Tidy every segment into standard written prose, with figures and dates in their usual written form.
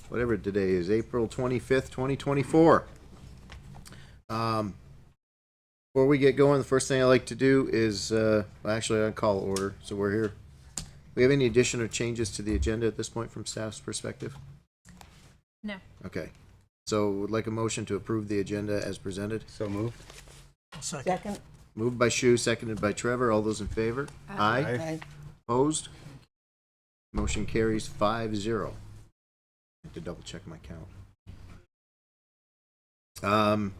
whatever today is, April 25th, 2024. Before we get going, the first thing I like to do is, actually, I call order, so we're here. Do we have any addition or changes to the agenda at this point from staff's perspective? No. Okay. So would like a motion to approve the agenda as presented. So moved. Second. Moved by Shu, seconded by Trevor. All those in favor? Aye. Aye. Opposed? Motion carries 5-0. I have to double check my count.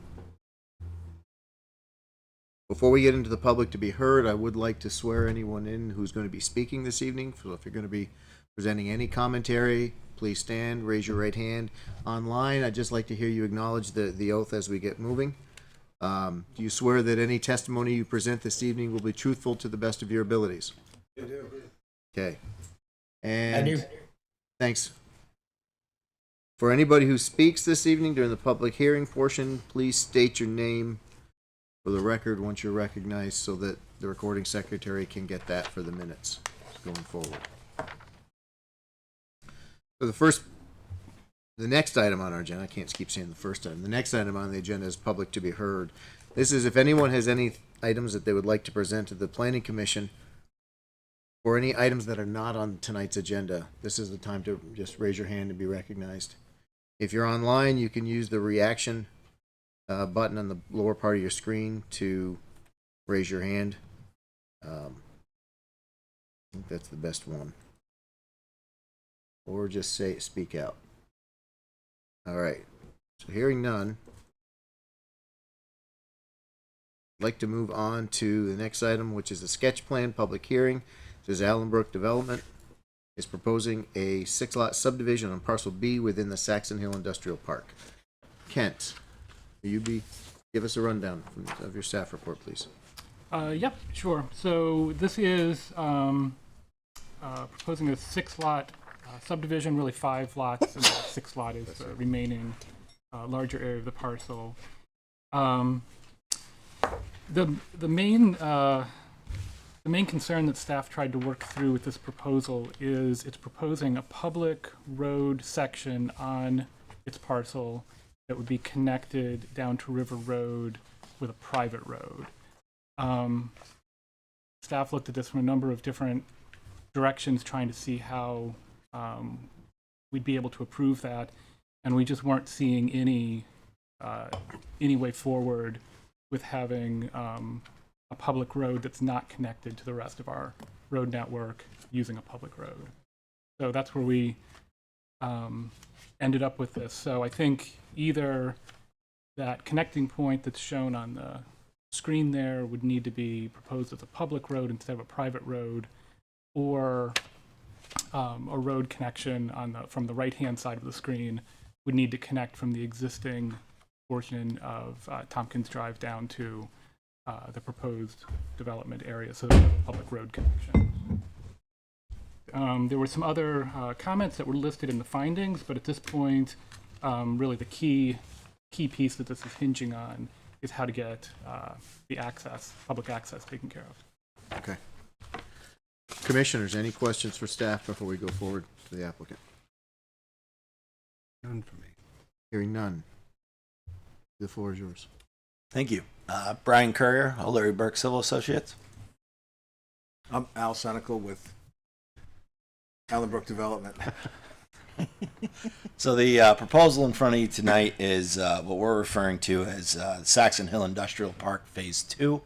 Before we get into the public to be heard, I would like to swear anyone in who's going to be speaking this evening. So if you're going to be presenting any commentary, please stand, raise your right hand. Online, I'd just like to hear you acknowledge the oath as we get moving. Do you swear that any testimony you present this evening will be truthful to the best of your abilities? I do. Okay. And I do. thanks. For anybody who speaks this evening during the public hearing portion, please state your name for the record once you're recognized so that the recording secretary can get that for the minutes going forward. So the next item on our agenda, I can't keep saying the first item, the next item on the agenda is public to be heard. This is if anyone has any items that they would like to present to the Planning Commission or any items that are not on tonight's agenda, this is the time to just raise your hand and be recognized. If you're online, you can use the reaction button on the lower part of your screen to raise your hand. I think that's the best one. Or just speak out. All right. So hearing none, I'd like to move on to the next item, which is the sketch plan public hearing. This is Allenbrook Development is proposing a 6-lot subdivision on Parcel B within the Saxon Hill Industrial Park. Kent, will you give us a rundown of your staff report, please? Yep, sure. So this is proposing a 6-lot subdivision, really 5 lots, and the 6th lot is the remaining larger area of the parcel. The main concern that staff tried to work through with this proposal is it's proposing a public road section on its parcel that would be connected down to River Road with a private road. Staff looked at this from a number of different directions trying to see how we'd be able to approve that, and we just weren't seeing any way forward with having a public road that's not connected to the rest of our road network using a public road. So that's where we ended up with this. So I think either that connecting point that's shown on the screen there would need to be proposed as a public road instead of a private road, or a road connection from the right-hand side of the screen would need to connect from the existing portion of Tompkins Drive down to the proposed development area, so there's a public road connection. There were some other comments that were listed in the findings, but at this point, really the key piece that this is hinging on is how to get the public access taken care of. Okay. Commissioners, any questions for staff before we go forward to the applicant? None for me. Hearing none. The floor is yours. Thank you. Brian Courier, O'Leary Burke Civil Associates. I'm Al Senecal with Allenbrook Development. So the proposal in front of you tonight is what we're referring to as Saxon Hill Industrial Park Phase 2.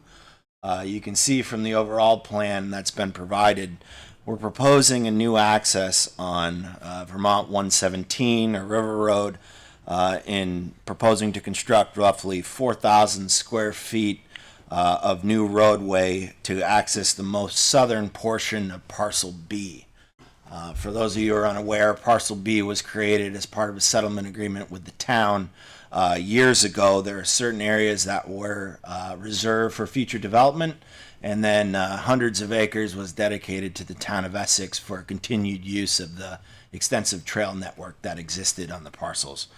You can see from the overall plan that's been provided, we're proposing a new access on Vermont 117 or River Road, in proposing to construct roughly 4,000 square feet of new roadway to access the most southern portion of Parcel B. For those of you who are unaware, Parcel B was created as part of a settlement agreement with the town years ago. There are certain areas that were reserved for future development, and then hundreds of acres was dedicated to the town of Essex for continued use of the extensive trail network that existed on the parcels.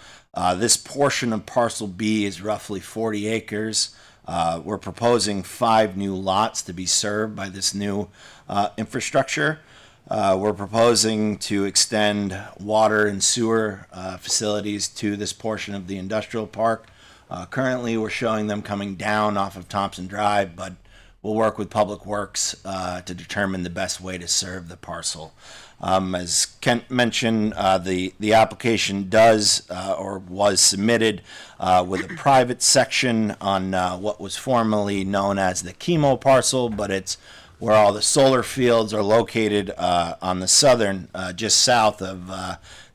This portion of Parcel B is roughly 40 acres. We're proposing 5 new lots to be served by this new infrastructure. We're proposing to extend water and sewer facilities to this portion of the industrial park. Currently, we're showing them coming down off of Thompson Drive, but we'll work with Public Works to determine the best way to serve the parcel. As Kent mentioned, the application does or was submitted with a private section on what was formerly known as the chemo parcel, but it's where all the solar fields are located on the southern, just south of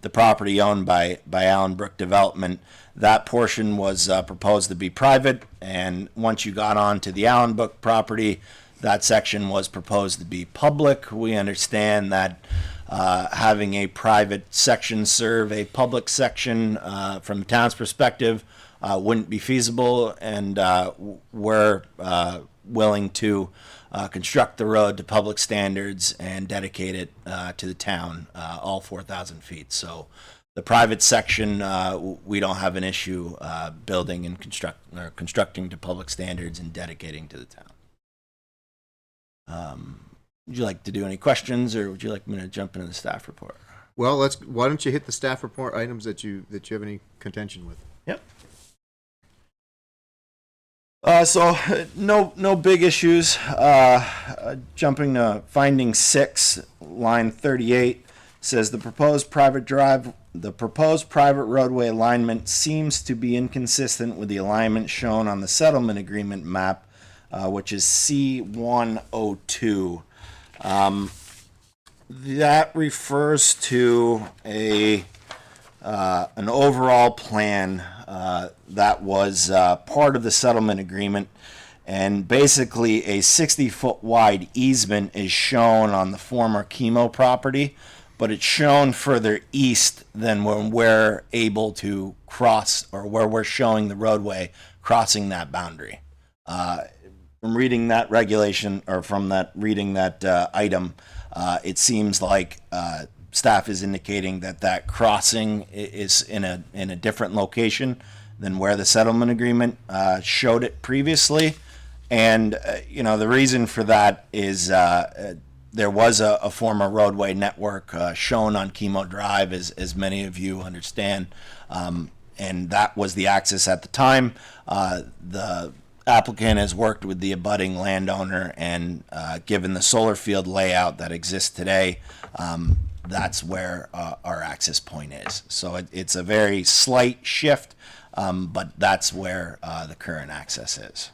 the property owned by Allenbrook Development. That portion was proposed to be private, and once you got onto the Allenbrook property, that section was proposed to be public. We understand that having a private section serve a public section from the town's perspective wouldn't be feasible, and we're willing to construct the road to public standards and dedicate it to the town, all 4,000 feet. So the private section, we don't have an issue building and constructing to public standards and dedicating to the town. Would you like to do any questions, or would you like me to jump into the staff report? Well, why don't you hit the staff report items that you have any contention with? Yep. So no big issues. Jumping to finding 6, line 38 says the proposed private roadway alignment seems to be inconsistent with the alignment shown on the settlement agreement map, which is C102. That refers to an overall plan that was part of the settlement agreement, and basically a 60-foot wide easement is shown on the former chemo property, but it's shown further east than when we're able to cross, or where we're showing the roadway crossing that boundary. From reading that regulation, or from that reading that item, it seems like staff is indicating that crossing is in a different location than where the settlement agreement showed it previously. And the reason for that is there was a former roadway network shown on Chemo Drive, as many of you understand, and that was the access at the time. The applicant has worked with the abutting landowner, and given the solar field layout that exists today, that's where our access point is. So it's a very slight shift, but that's where the current access is.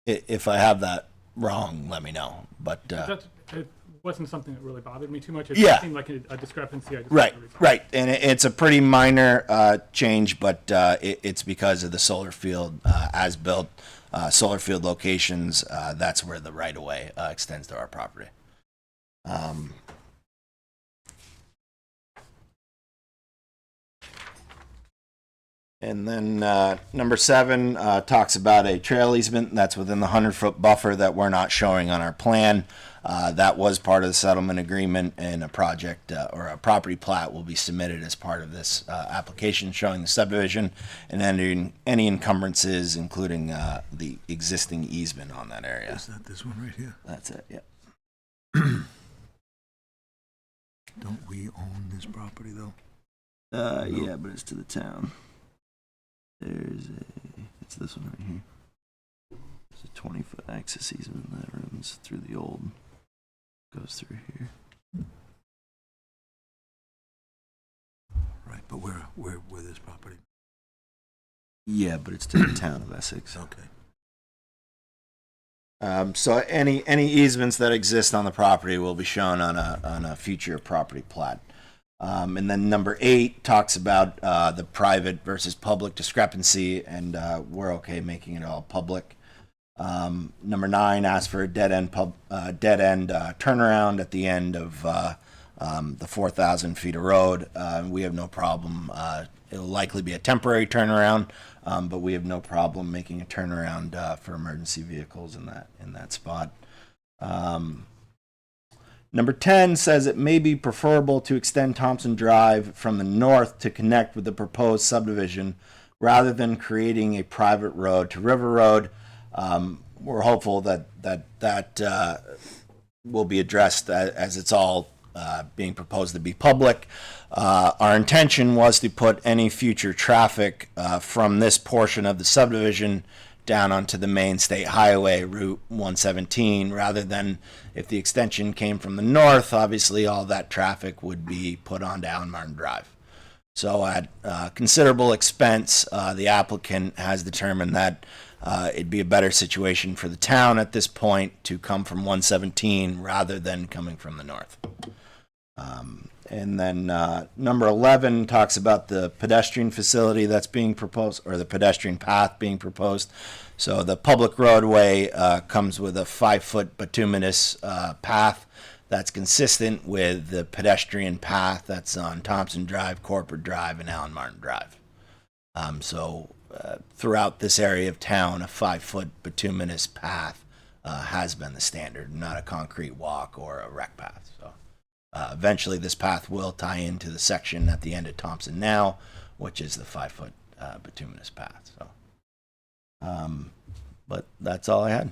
If I have that wrong, let me know. But It wasn't something that really bothered me too much. It Yeah. seemed like a discrepancy. I just right, wanted to resolve. right, and it's a pretty minor change, but it's because of the solar field as built solar field locations. That's where the right of way extends to our property. And then number 7 talks about a trail easement that's within the 100-foot buffer that we're not showing on our plan. That was part of the settlement agreement, and a project or a property plat will be submitted as part of this application showing the subdivision and ending any encumbrances, including the existing easement on that area. Is that this one right here? That's it, yep. Don't we own this property, though? Yeah, but it's to the town. It's this one right here. There's a 20-foot access easement that runs through the old, goes through here. Right, but where this property? Yeah, but it's to the town of Essex. Okay. So any easements that exist on the property will be shown on a future property plat. And then number 8 talks about the private versus public discrepancy, and we're okay making it all public. Number 9 asks for a dead end turnaround at the end of the 4,000 feet of road. We have no problem. It will likely be a temporary turnaround, but we have no problem making a turnaround for emergency vehicles in that spot. Number 10 says it may be preferable to extend Thompson Drive from the north to connect with the proposed subdivision rather than creating a private road to River Road. We're hopeful that will be addressed as it's all being proposed to be public. Our intention was to put any future traffic from this portion of the subdivision down onto the main state highway, Route 117, rather than if the extension came from the north, obviously all that traffic would be put onto Allen Martin Drive. So at considerable expense, the applicant has determined that it'd be a better situation for the town at this point to come from 117 rather than coming from the north. And then number 11 talks about the pedestrian facility that's being proposed, or the pedestrian path being proposed. So the public roadway comes with a 5-foot bituminous path that's consistent with the pedestrian path that's on Thompson Drive, Corporate Drive, and Allen Martin Drive. So throughout this area of town, a 5-foot bituminous path has been the standard, not a concrete walk or a rec path. So eventually this path will tie into the section at the end of Thompson now, which is the 5-foot bituminous path. So, but that's all I had.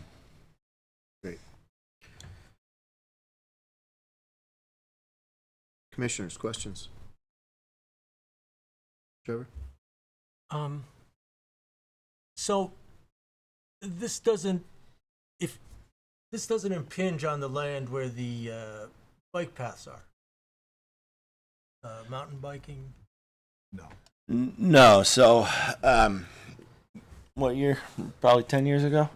Great. Commissioners, questions? Trevor? So this doesn't, if this doesn't impinge on the land where the bike paths are, mountain biking. No. So, what year? Probably 10 years ago.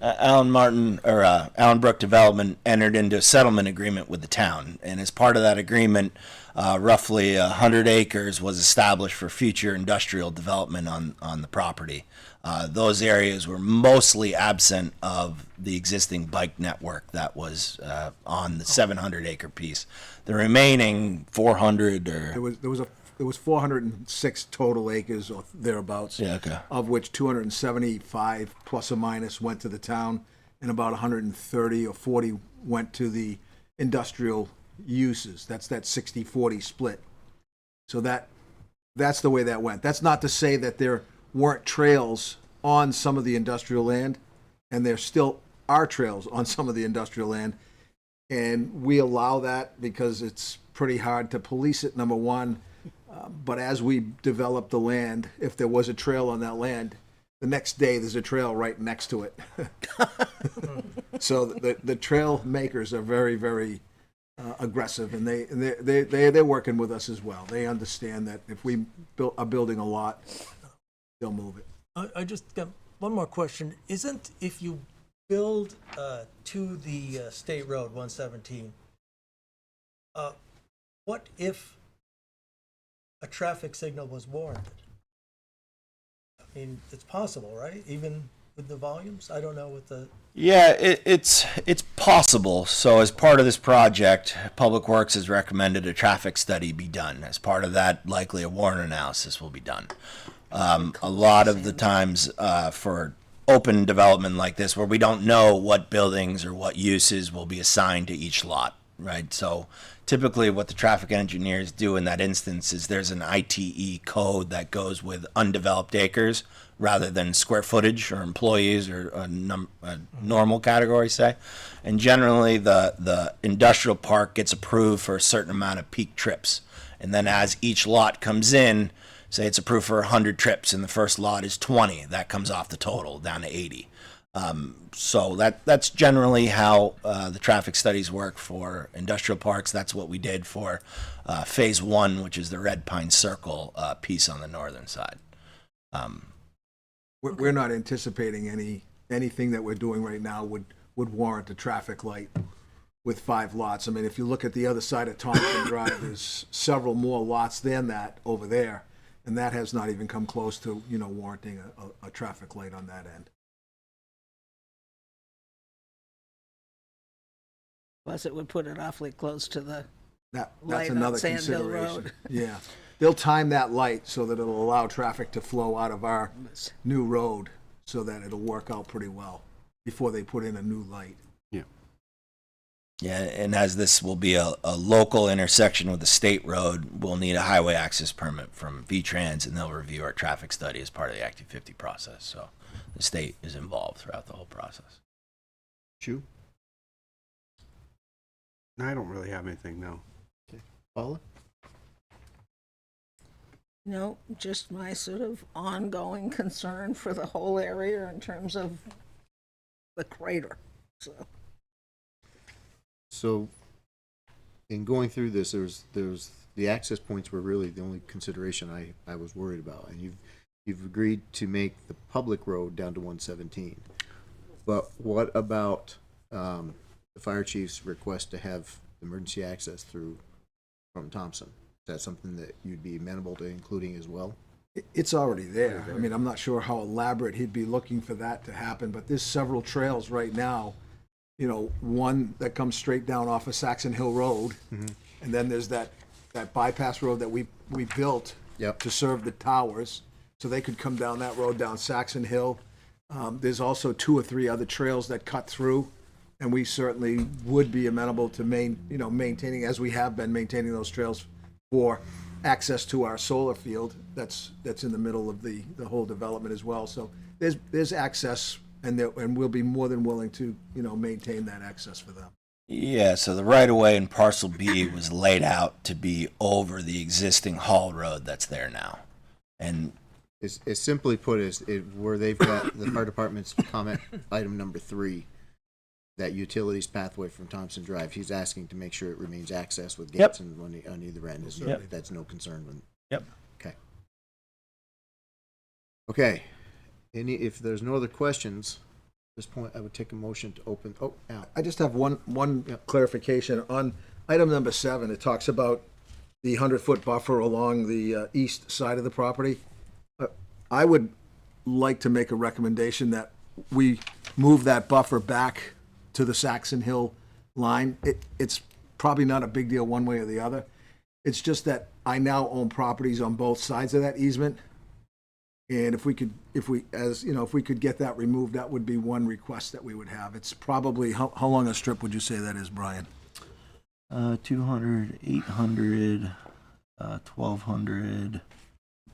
Allen Brook Development entered into a settlement agreement with the town, and as part of that agreement, roughly 100 acres was established for future industrial development on the property. Those areas were mostly absent of the existing bike network that was on the 700-acre piece. The remaining 400 or There was 406 total acres or thereabouts. Yeah, okay. Of which 275 plus or minus went to the town, and about 130 or 40 went to the industrial uses. That's that 60-40 split. So that's the way that went. That's not to say that there weren't trails on some of the industrial land, and there still are trails on some of the industrial land. And we allow that because it's pretty hard to police it, number one. But as we develop the land, if there was a trail on that land, the next day there's a trail right next to it. So the trail makers are very, very aggressive, and they're working with us as well. They understand that if we are building a lot, they'll move it. I just got one more question. Isn't, if you build to the State Road 117, what if a traffic signal was warranted? I mean, it's possible, right? Even with the volumes? I don't know what the... Yeah, it's possible. So as part of this project, Public Works has recommended a traffic study be done. As part of that, likely a warrant analysis will be done. A lot of the times for open development like this, where we don't know what buildings or what uses will be assigned to each lot, right? So typically what the traffic engineers do in that instance is there's an ITE code that goes with undeveloped acres rather than square footage or employees or a normal category, say. And generally the industrial park gets approved for a certain amount of peak trips. And then as each lot comes in, say it's approved for 100 trips and the first lot is 20, that comes off the total down to 80. So that's generally how the traffic studies work for industrial parks. That's what we did for phase 1, which is the Red Pine Circle piece on the northern side. We're not anticipating anything that we're doing right now would warrant a traffic light with 5 lots. I mean, if you look at the other side of Thompson Drive, there's several more lots than that over there, and that has not even come close to, warranting a traffic light on that end. Plus, it would put it awfully close to the That's light on another Sand Hill consideration. Road. Yeah. They'll time that light so that it'll allow traffic to flow out of our new road so that it'll work out pretty well before they put in a new light. Yeah, and as this will be a local intersection with a state road, we'll need a highway access permit from V-Trans, and they'll review our traffic study as part of the Act 250 process. So the state is involved throughout the whole process. Chu? I don't really have anything, no. Paula? No, just my sort of ongoing concern for the whole area in terms of the crater, so. So, in going through this, there's the access points were really the only consideration I was worried about, and you've agreed to make the public road down to 117. But what about the fire chief's request to have emergency access through from Thompson? Is that something that you'd be amenable to including as well? It's already there. I mean, I'm not sure how elaborate he'd be looking for that to happen, but there's several trails right now. You know, one that comes straight down off of Saxon Hill Road, and then there's that bypass road that we built Yep. to serve the towers, so they could come down that road down Saxon Hill. There's also 2 or 3 other trails that cut through, and we certainly would be amenable to maintaining, as we have been maintaining those trails for access to our solar field that's in the middle of the whole development as well. So there's access, and we'll be more than willing to maintain that access for them. Yeah, so the right of way in parcel B was laid out to be over the existing haul road that's there now. And As simply put as where they've got the fire department's comment item number 3, that utilities pathway from Thompson Drive. He's asking to make sure it remains access with Yep. gates on either end. Yep. That's no concern with. Yep. Okay. Okay. If there's no other questions, at this point, I would take a motion to open. Oh, Al. I just have one clarification on item number 7. It talks about the 100-foot buffer along the east side of the property. I would like to make a recommendation that we move that buffer back to the Saxon Hill line. It's probably not a big deal one way or the other. It's just that I now own properties on both sides of that easement. And if we could get that removed, that would be one request that we would have. It's probably, how long a strip would you say that is, Brian? 200, 800, 1,200,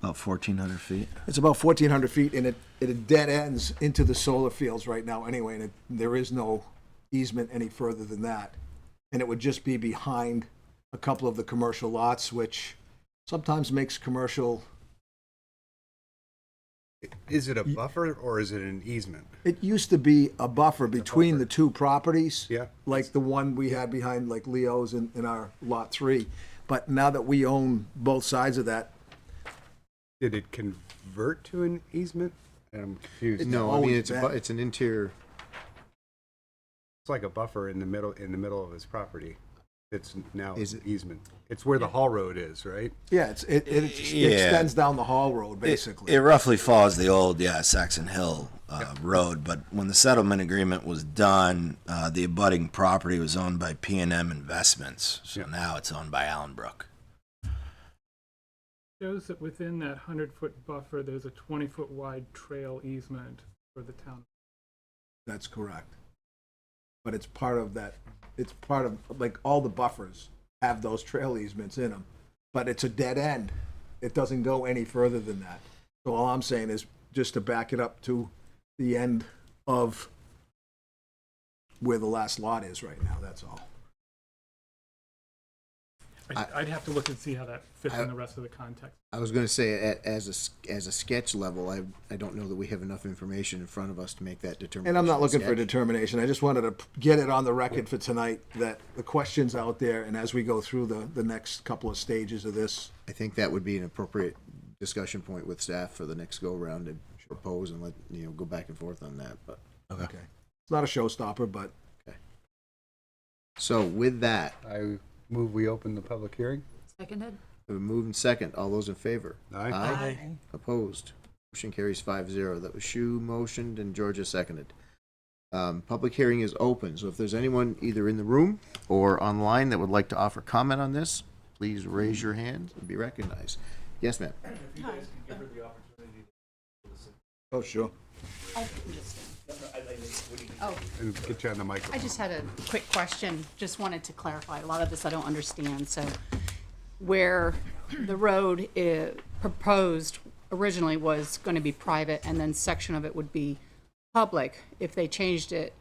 about 1,400 feet. It's about 1,400 feet, and it dead ends into the solar fields right now anyway, and there is no easement any further than that. And it would just be behind a couple of the commercial lots, which sometimes makes commercial. Is it a buffer or is it an easement? It used to be a buffer between the two properties. Yeah. Like the one we had behind like Leo's in our lot 3. But now that we own both sides of that, Did it convert to an easement? I'm confused. No, I mean always been. it's an interior. It's like a buffer in the middle of his property. It's now Is it- easement. It's where the haul road is, right? yeah, it Yeah. extends down the Hall Road basically. It roughly follows the old, Saxon Hill road, but when the settlement agreement was done, the abutting property was owned by P&M Investments, so Yeah. now it's owned by Allenbrook. Shows that within that 100-foot buffer, there's a 20-foot wide trail easement for the town. That's correct. But it's part of that, it's part of, like, all the buffers have those trail easements in them. But it's a dead end. It doesn't go any further than that. So all I'm saying is just to back it up to the end of where the last lot is right now, that's all. I'd have to look and see how that fits in the rest of the context. I was going to say as a sketch level, I don't know that we have enough information in front of us to make that determination. And I'm not looking for a Sketch. determination. I just wanted to get it on the record for tonight that the question's out there, and as we go through the next couple of stages of this, I think that would be an appropriate discussion point with staff for the next go around and propose and let go back and forth on that. But okay. It's not a showstopper, but so with that, I move we open the public hearing. Seconded? we move in second. All those in favor? Aye. Opposed? Motion carries 5-0. That was Shu motioned and Georgia seconded. Public hearing is open, so if there's anyone either in the room or online that would like to offer comment on this, please raise your hand and be recognized. Yes, ma'am. oh, sure. And get you on the I microphone. just had a quick question, just wanted to clarify. A lot of this I don't understand, so where the road proposed originally was going to be private and then section of it would be public, if they changed it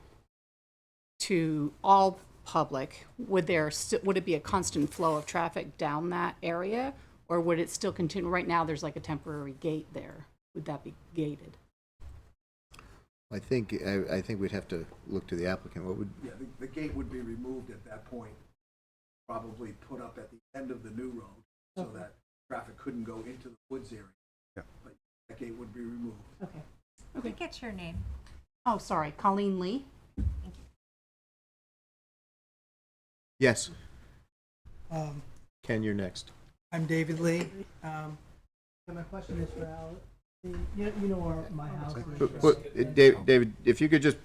to all public, would it be a constant flow of traffic down that area? Or would it still continue? Right now, there's like a temporary gate there. Would that be gated? I think we'd have to look to the applicant. What would, Yeah, the gate would be removed at that point, probably put up at the end of the new road, so that traffic couldn't go into the woods area. Yeah. But that gate would be removed. Okay. Can I get your name? Oh, sorry, Colleen Lee. yes, Um, Ken, you're next. I'm David Lee. So my question is for Al. You know where my house is. David, if you could just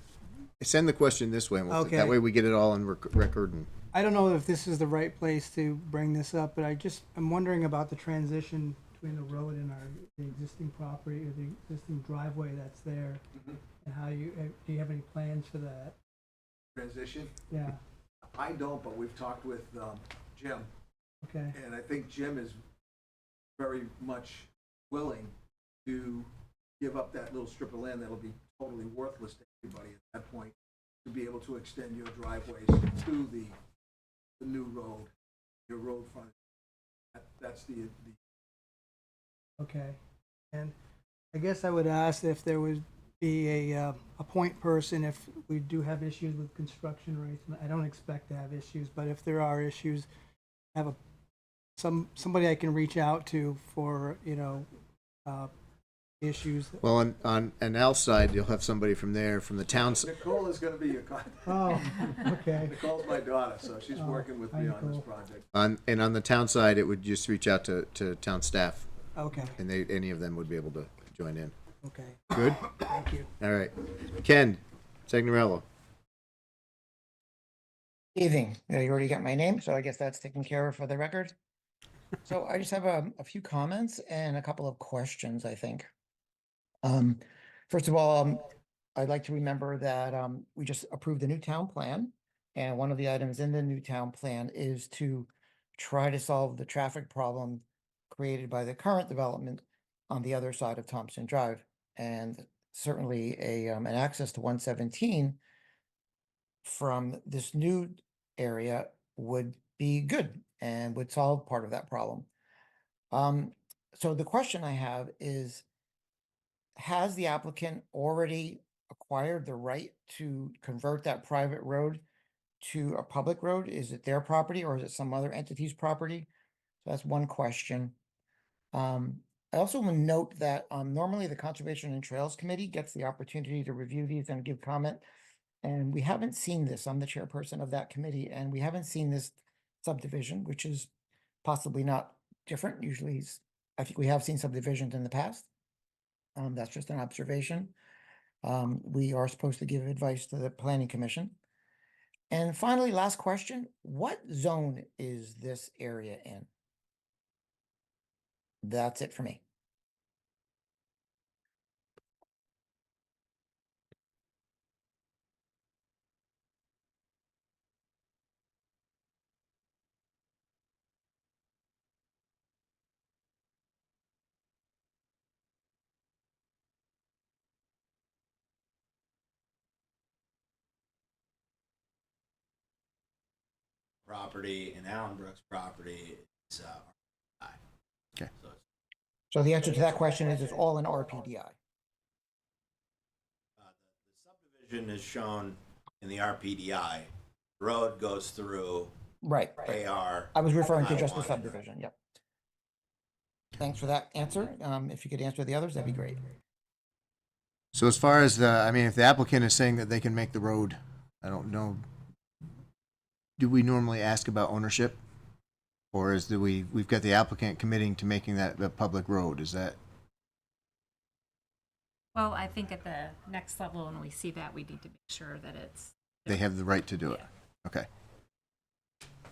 send the question this way, and Okay. that way we get it all on record. And I don't know if this is the right place to bring this up, but I'm wondering about the transition between the road and the existing property, or the existing driveway that's there, and how do you have any plans for that? Transition? Yeah, I don't, but we've talked with Jim, okay, and I think Jim is very much willing to give up that little strip of land that'll be totally worthless to everybody at that point, to be able to extend your driveways to the new road, your road front. That's the okay. And I guess I would ask if there would be a point person if we do have issues with construction rates. I don't expect to have issues, but if there are issues, have somebody I can reach out to for, issues. well, on Al's side, you'll have somebody from the town. Nicole is gonna be your contact. Oh, okay. Nicole's my daughter, so she's working with me hi, on this Nicole. project. On the town side, it would just reach out to town staff, Okay, and any of them would be able to join in. okay. Good. Thank you. All right, Ken Signorello. Evening. You already got my name, so I guess that's taken care of for the record. So I just have a few comments and a couple of questions, I think. First of all, I'd like to remember that we just approved the new town plan. And one of the items in the new town plan is to try to solve the traffic problem created by the current development on the other side of Thompson Drive. And certainly an access to 117 from this new area would be good and would solve part of that problem. So the question I have is, has the applicant already acquired the right to convert that private road to a public road? Is it their property or is it some other entity's property? So that's one question. I also want to note that normally the Conservation and Trails Committee gets the opportunity to review these and give comment. And we haven't seen this. I'm the chairperson of that committee, and we haven't seen this subdivision, which is possibly not different. Usually, I think we have seen subdivisions in the past. That's just an observation. We are supposed to give advice to the Planning Commission. And finally, last question, what zone is this area in? That's it for me. Property and Allen Brooks property is Okay. So the answer to that question is it's all in RPDI. The subdivision is shown in the RPDI. Road goes through Right. AR. I was referring to I just the wanted- subdivision, yep. Thanks for that answer. If you could answer the others, that'd be great. So as far as if the applicant is saying that they can make the road, I don't know. Do we normally ask about ownership? Or we've got the applicant committing to making that a public road? Is that? Well, I think at the next level, when we see that, we need to make sure that it's. They have the right to do it? Okay.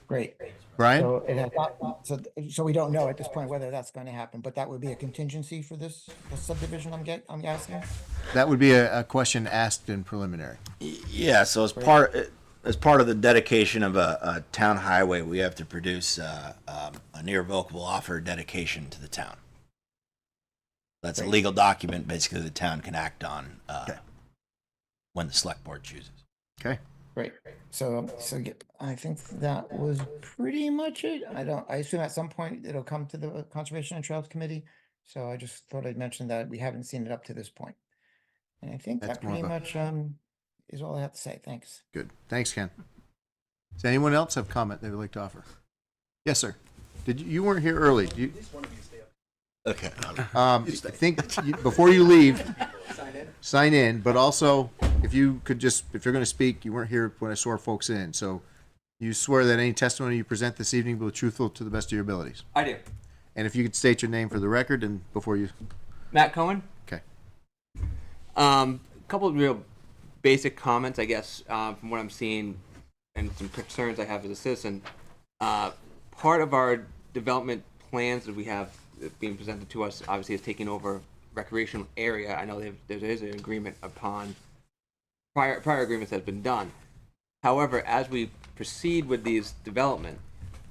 Great. Brian? So it has not, so we don't know at this point whether that's going to happen, but that would be a contingency for this subdivision I'm asking? That would be a question asked in preliminary. Yeah, so as part of the dedication of a town highway, we have to produce a near revocable offer dedication to the town. That's a legal document basically the town can act on when the select board chooses. Okay. Great. I think that was pretty much it. I assume at some point it'll come to the Conservation and Trails Committee. So I just thought I'd mention that we haven't seen it up to this point. And I think That's that more pretty of a- much is all I have to say. Thanks. Good. Thanks, Ken. Does anyone else have comment they would like to offer? Yes, sir. You weren't here early? Okay. I think before you leave, sign in, but also if you're going to speak, you weren't here when I swore folks in. So you swear that any testimony you present this evening will be truthful to the best of your abilities. I do. And if you could state your name for the record and before you. Matt Cohen. Okay. Couple of real basic comments, I guess, from what I'm seeing and some concerns I have as a citizen. Part of our development plans that we have being presented to us, obviously, is taking over recreational area. I know there is an agreement upon prior agreements that have been done. However, as we proceed with these development,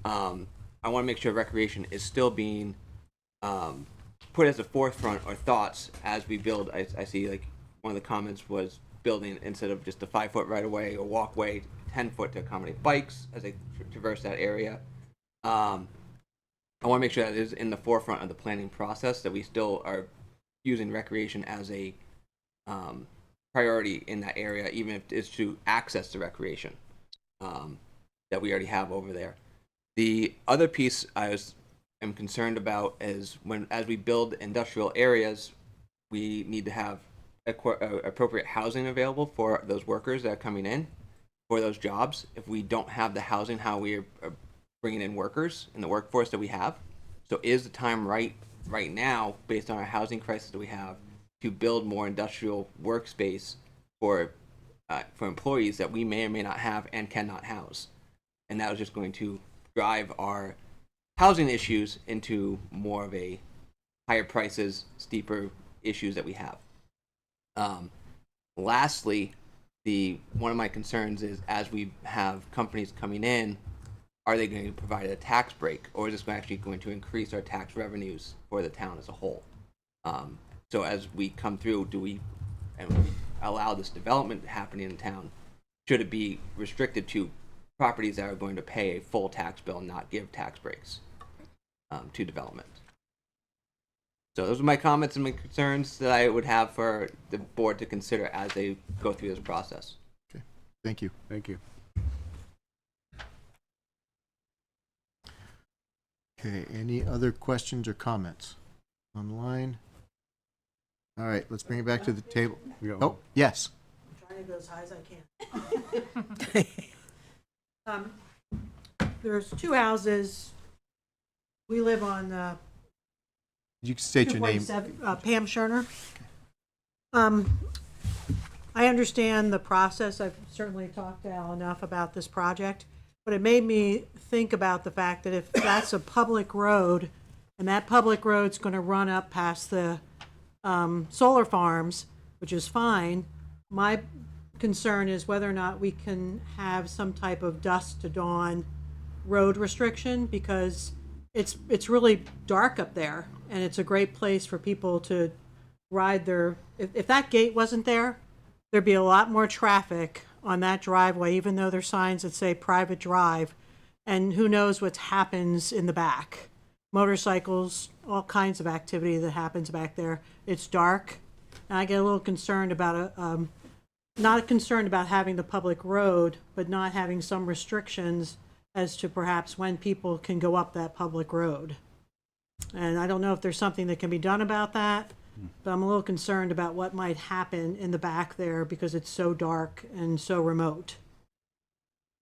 I want to make sure recreation is still being put as a forefront or thoughts as we build. I see like one of the comments was building instead of just a 5-foot right of way or walkway, 10-foot to accommodate bikes as they traverse that area. I want to make sure that it is in the forefront of the planning process, that we still are using recreation as a priority in that area, even if it's to access the recreation that we already have over there. The other piece am concerned about is as we build industrial areas, we need to have appropriate housing available for those workers that are coming in for those jobs. If we don't have the housing, how we are bringing in workers in the workforce that we have. So is the time right now, based on our housing crisis that we have, to build more industrial workspace for employees that we may or may not have and cannot house? And that was just going to drive our housing issues into more of a higher prices, steeper issues that we have. Lastly, one of my concerns is as we have companies coming in, are they going to provide a tax break, or is this actually going to increase our tax revenues for the town as a whole? So as we come through, do we allow this development happening in town? Should it be restricted to properties that are going to pay a full tax bill and not give tax breaks to development? So those are my comments and my concerns that I would have for the board to consider as they go through this process. Okay. Thank you. Thank you. Okay. Any other questions or comments online? All right. Let's bring it back to the table. Oh, yes. I'm trying to go as high as I can. There's 2 houses. We live on You can state your name. 247, Pam Scherner. I understand the process. I've certainly talked to Al enough about this project, but it made me think about the fact that if that's a public road and that public road's going to run up past the solar farms, which is fine, my concern is whether or not we can have some type of dusk to dawn road restriction, because it's really dark up there and it's a great place for people to ride their, if that gate wasn't there, there'd be a lot more traffic on that driveway, even though there's signs that say private drive, and who knows what happens in the back. Motorcycles, all kinds of activity that happens back there. It's dark, and I get a little concerned about not concerned about having the public road, but not having some restrictions as to perhaps when people can go up that public road. And I don't know if there's something that can be done about that, but I'm a little concerned about what might happen in the back there because it's so dark and so remote.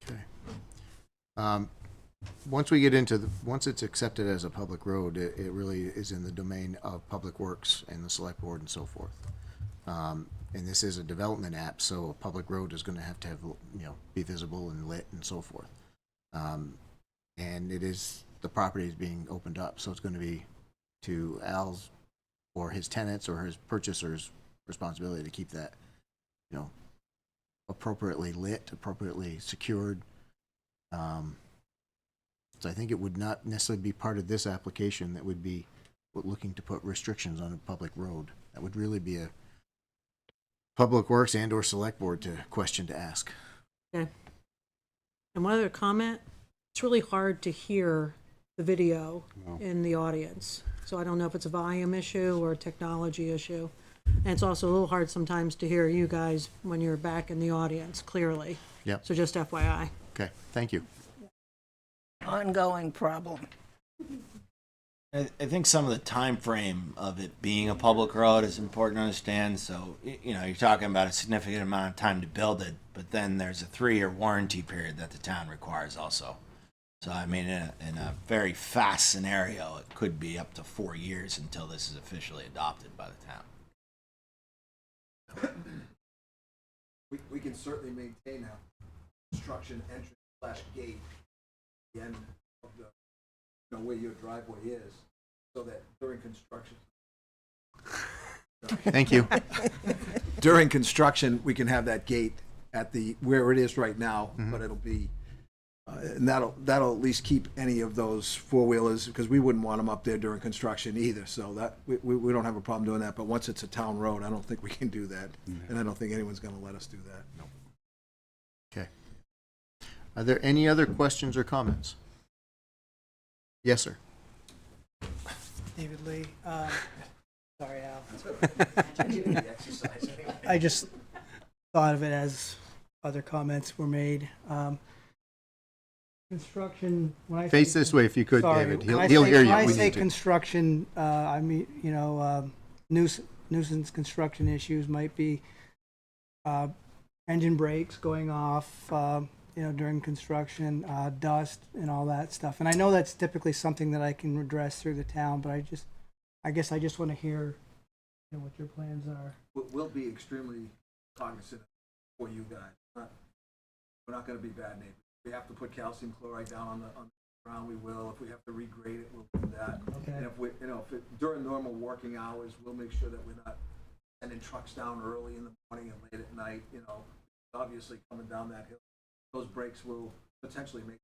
Okay. Once we get into once it's accepted as a public road, it really is in the domain of Public Works and the Select Board and so forth. And this is a development app, so a public road is going to have, be visible and lit and so forth. And the property is being opened up, so it's going to be to Al's or his tenants or his purchasers' responsibility to keep that, appropriately lit, appropriately secured. So I think it would not necessarily be part of this application that would be looking to put restrictions on a public road. That would really be a Public Works and or Select Board question to ask. Okay. And one other comment, it's really hard to hear the video in the audience. So I don't know if it's a volume issue or a technology issue. And it's also a little hard sometimes to hear you guys when you're back in the audience clearly. Yep. So just FYI. Okay, thank you. Ongoing problem. I think some of the time frame of it being a public road is important to understand. So, you know, you're talking about a significant amount of time to build it, but then there's a 3-year warranty period that the town requires also. So, I mean, in a very fast scenario, it could be up to 4 years until this is officially adopted by the town. We can certainly maintain a construction entrance slash gate at the end of the, you know, where your driveway is, so that during construction. Thank you. During construction, we can have that gate at the, where it is right now, but it'll be, and that'll at least keep any of those four-wheelers, because we wouldn't want them up there during construction either, so that, we don't have a problem doing that, but once it's a town road, I don't think we can do that, and I don't think anyone's gonna let us do that. Okay. Are there any other questions or comments? Yes, sir. David Lee. Sorry, Al. I just thought of it as other comments were made. Construction, when I Face say, this way if you could, sorry, David. when I He'll say- hear you. When I We say need to. construction, I mean, you know, nuisance construction issues might be engine brakes going off, you know, during construction, dust and all that stuff. And I know that's typically something that I can address through the town, but I guess I just want to hear, you know, what your plans are. We'll be extremely cognizant for you guys. We're not gonna be bad neighbors. If we have to put calcium chloride down on the ground, we will. If we have to regrade it, we'll do that. Okay. And if we, you know, during normal working hours, we'll make sure that we're not sending trucks down early in the morning and late at night, you know. Obviously, coming down that hill, those brakes will potentially make.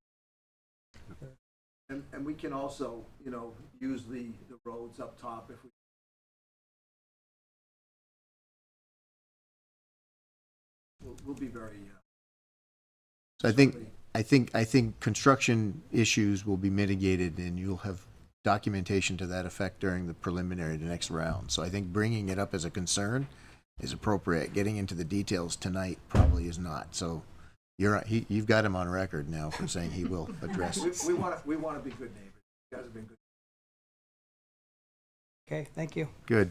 And we can also, you know, use the roads up top if we. We'll be very. So I think construction issues will be mitigated, and you'll have documentation to that effect during the preliminary, the next round. So I think bringing it up as a concern is appropriate. Getting into the details tonight probably is not. So you've got him on record now for saying he will address it. We want to be good neighbors. You guys have been good. Okay, thank you. Good.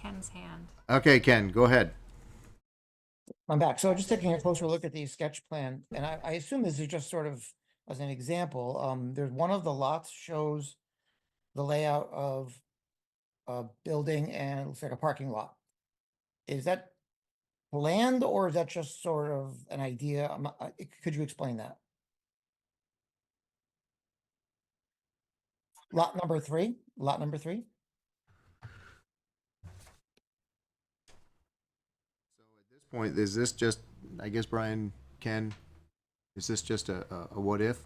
Ken's hand. Okay, Ken, go ahead. I'm back. So just taking a closer look at the sketch plan, and I assume this is just sort of as an example. There's one of the lots shows the layout of a building and it looks like a parking lot. Is that planned or is that just sort of an idea? Could you explain that? Lot number 3? Lot number 3? Point, is this just, I guess, Brian, Ken, is this just a what if?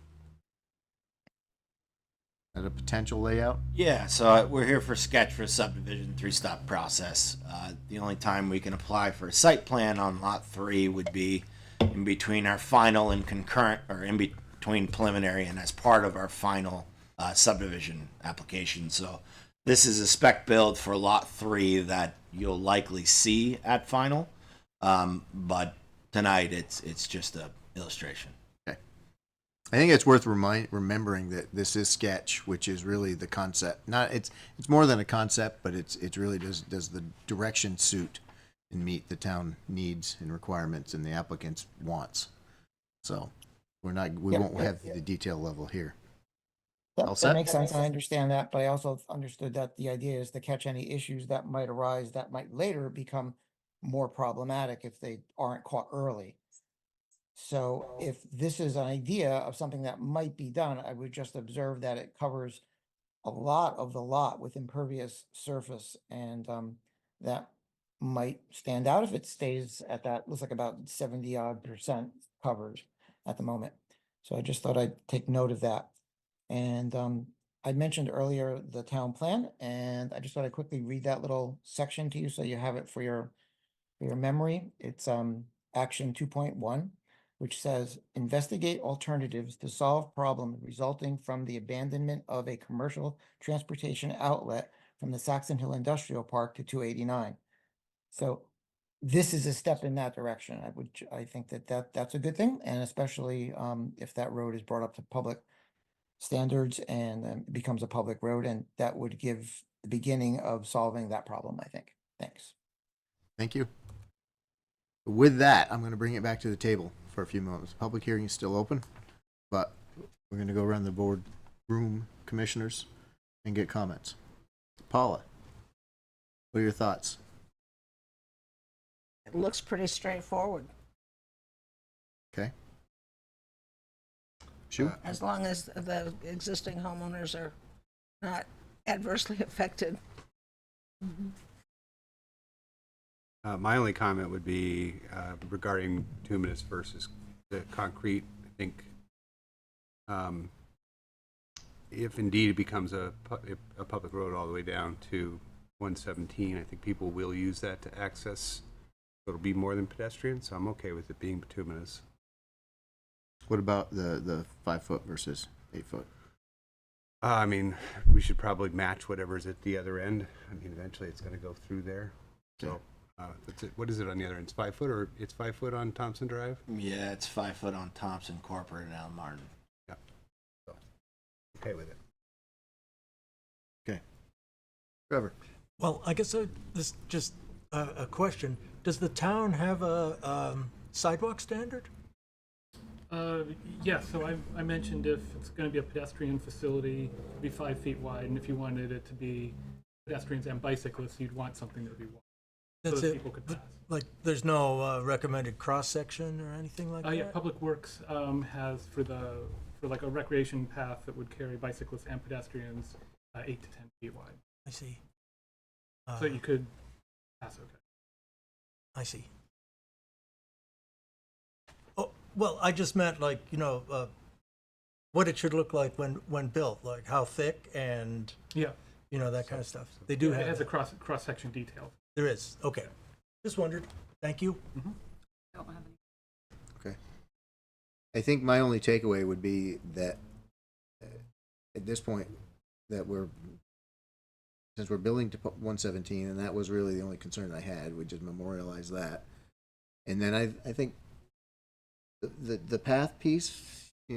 And a potential layout? Yeah, so we're here for sketch for subdivision 3-stop process. The only time we can apply for a site plan on lot 3 would be in between our final and concurrent, or in between preliminary and as part of our final subdivision application. So this is a spec build for lot 3 that you'll likely see at final. But tonight it's just a illustration. Okay. I think it's worth remembering that this is sketch, which is really the concept. Not it's more than a concept, but it's really does the direction suit and meet the town needs and requirements and the applicant's wants. So we won't have the detail level here. All set? That makes sense. I understand that, but I also understood that the idea is to catch any issues that might arise that might later become more problematic if they aren't caught early. So if this is an idea of something that might be done, I would just observe that it covers a lot of the lot with impervious surface, and that might stand out if it stays at that, looks like about 70% covered at the moment. So I just thought I'd take note of that. And I mentioned earlier the town plan, and I just thought I'd quickly read that little section to you so you have it for your For your memory, it's action 2.1, which says investigate alternatives to solve problem resulting from the abandonment of a commercial transportation outlet from the Saxon Hill Industrial Park to 289. So this is a step in that direction. I think that's a good thing, and especially if that road is brought up to public standards and becomes a public road, and that would give the beginning of solving that problem, I think. Thanks. Thank you. With that, I'm going to bring it back to the table for a few moments. Public hearing is still open, but we're going to go around the board room, commissioners, and get comments. Paula, what are your thoughts? It looks pretty straightforward, Okay. Shoot. as long as the existing homeowners are not adversely affected. My only comment would be regarding bituminous versus the concrete. I think if indeed it becomes a public road all the way down to 117, I think people will use that to access. It'll be more than pedestrian, so I'm okay with it being bituminous. What about the 5 foot versus 8 foot? I mean, we should probably match whatever's at the other end. I mean, eventually it's going to go through there. So that's it. What is it on the other end? It's 5 foot, or it's 5 foot on Thompson Drive? Yeah, it's 5 foot on Thompson, Corporate, and Allen Martin. Yeah. So, okay with it. Okay. Trevor. Well, I guess this just a question. Does the town have a sidewalk standard? Yeah, so I mentioned if it's going to be a pedestrian facility, it'd be 5 feet wide, and if you wanted it to be pedestrians and bicyclists, you'd want something that would be wide. That's so that it. people could pass. Like, there's no recommended cross-section or anything like that? Yeah, Public Works has for like a recreation path that would carry bicyclists and pedestrians 8 to 10 feet wide. I see. So you could pass okay. I see. Oh, well, I just meant like, what it should look like when built, like how thick and, Yeah, that kind of stuff. They do it have has a that. cross section detail. There is, okay. Just wondered. Thank you. Don't have any. Okay. I think my only takeaway would be that at this point that since we're building to 117, and that was really the only concern I had, we just memorialize that. And then I think the path piece, I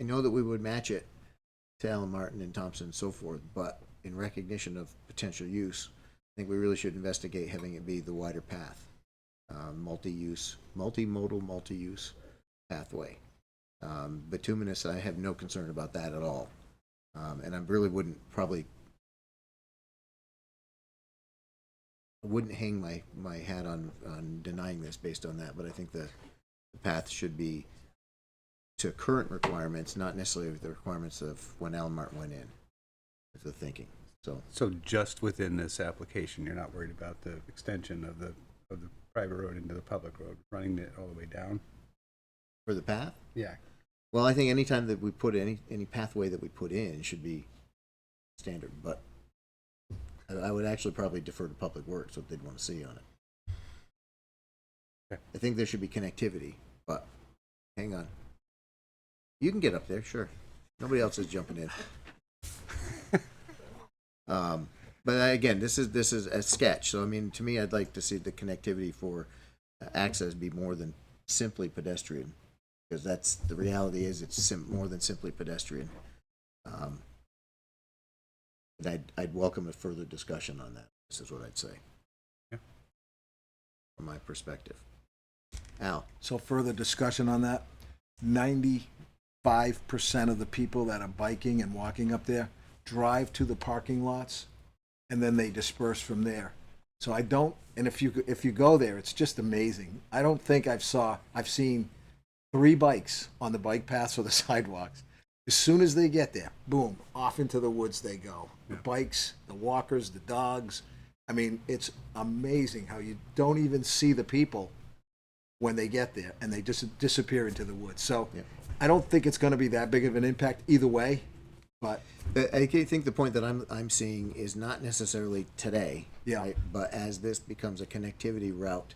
know that we would match it to Allen Martin and Thompson and so forth, but in recognition of potential use, I think we really should investigate having it be the wider path, multimodal, multi-use pathway. Bituminous, I have no concern about that at all, and I really wouldn't hang my hat on denying this based on that, but I think the path should be to current requirements, not necessarily the requirements of when Allen Martin went in. Is the thinking. So just within this application, you're not worried about the extension of the private road into the public road, running it all the way down? For the path? Yeah. Well, I think anytime that we put any pathway that we put in should be standard, but I would actually probably defer to Public Works what they'd want to see on it. Okay. I think there should be connectivity, but hang on. You can get up there, sure. Nobody else is jumping in. But again, this is a sketch. So I mean, to me, I'd like to see the connectivity for access be more than simply pedestrian, because that's the reality. Is it's more than simply pedestrian. But I'd welcome a further discussion on that. This is what I'd say. Yeah. From my perspective. Al. So further discussion on that, 95% of the people that are biking and walking up there drive to the parking lots, and then they disperse from there. So I don't, and if you go there, it's just amazing. I don't think I've seen 3 bikes on the bike paths or the sidewalks. As soon as they get there, boom, off into the woods they go. The bikes, the walkers, the dogs. I mean, it's amazing how you don't even see the people when they get there, and they just disappear into the woods. So I don't think it's going to be that big of an impact either way. But, I think the point that I'm seeing is not necessarily today. Yeah. Right? But as this becomes a connectivity route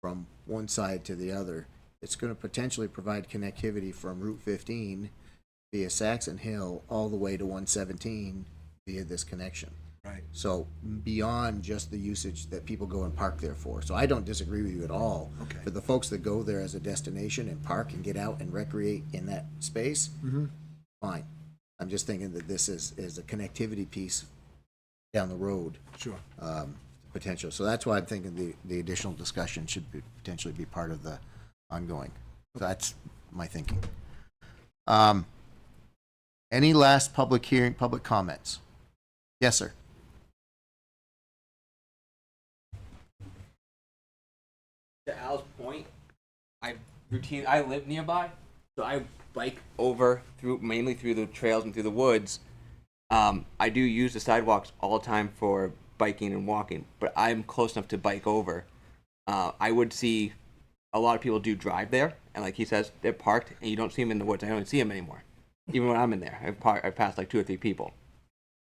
from one side to the other, it's going to potentially provide connectivity from Route 15 via Saxon Hill all the way to 117 via this connection. right, So beyond just the usage that people go and park there for. So I don't disagree with you at all. Okay. For the folks that go there as a destination and park and get out and recreate in that space, fine. I'm just thinking that this is a connectivity piece down the road, sure. potential. So that's why I'm thinking the additional discussion should potentially be part of the ongoing. So that's my thinking. Any last public hearing, public comments? Yes, sir. To Al's point, I live nearby, so I bike over mainly through the trails and through the woods. I do use the sidewalks all the time for biking and walking, but I'm close enough to bike over. I would see a lot of people do drive there, and like he says, they're parked, and you don't see them in the woods. I don't see them anymore, even when I'm in there. I've passed like 2 or 3 people.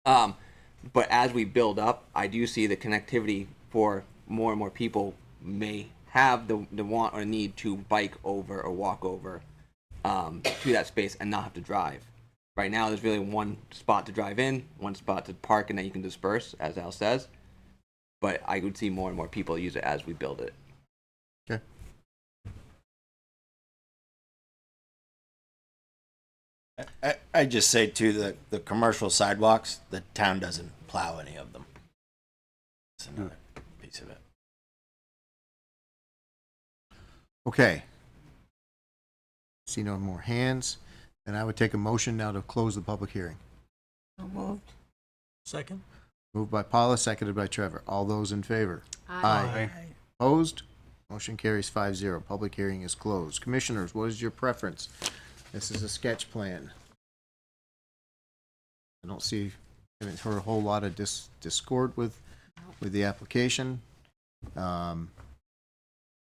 But as we build up, I do see the connectivity for more and more people may have the want or need to bike over or walk over to that space and not have to drive. Right now, there's really one spot to drive in, one spot to park, and then you can disperse, as Al says. But I would see more and more people use it as we build it. Okay. I just say too, the commercial sidewalks, the town doesn't plow any of them. That's another piece of it. Okay. See no more hands. Then I would take a motion now to close the public hearing. So moved. Second? Moved by Paula, seconded by Trevor. All those in favor? Aye. Opposed? Motion carries 5-0. Public hearing is closed. Commissioners, what is your preference? This is a sketch plan. I haven't heard a whole lot of discord with the application.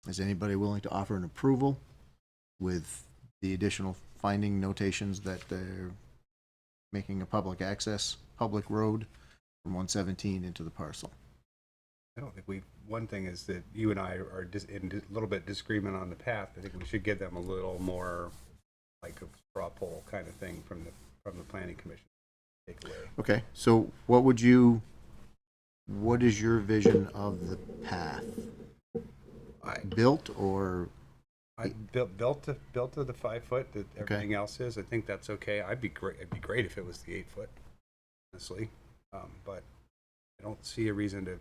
Is anybody willing to offer an approval with the additional finding notations that they're making a public road from 117 into the parcel? I don't think one thing is that you and I are in a little bit disagreement on the path. I think we should give them a little more like a straw poll kind of thing from the planning commission. Take away. Okay, so what is your vision of the path? Built or? I built to the 5 foot that everything else is. I think that's okay. It'd be great if it was the 8 foot, honestly. But I don't see a reason to.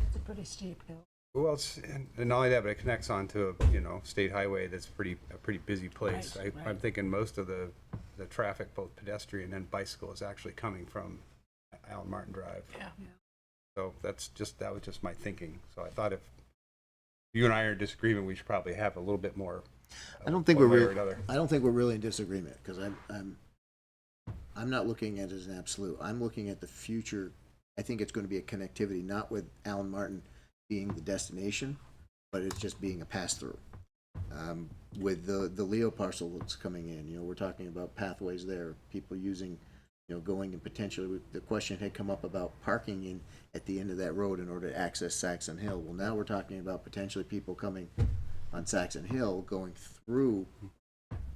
It's a pretty steep hill. Well, and not only that, but it connects onto a state highway that's a pretty busy place. Right, I'm thinking most of the traffic, both pedestrian and bicycle, is actually coming from Allen Martin Drive. Yeah. So that was just my thinking. So I thought if you and I are in disagreement, we should probably have a little bit more. I don't think we're really in disagreement, because I'm not looking at it as an absolute. I'm looking at the future. I think it's going to be a connectivity, not with Allen Martin being the destination, but it's just being a pass through. With the Leo parcel that's coming in, we're talking about pathways there, people using, going and potentially, the question had come up about parking in at the end of that road in order to access Saxon Hill. Well, now we're talking about potentially people coming on Saxon Hill,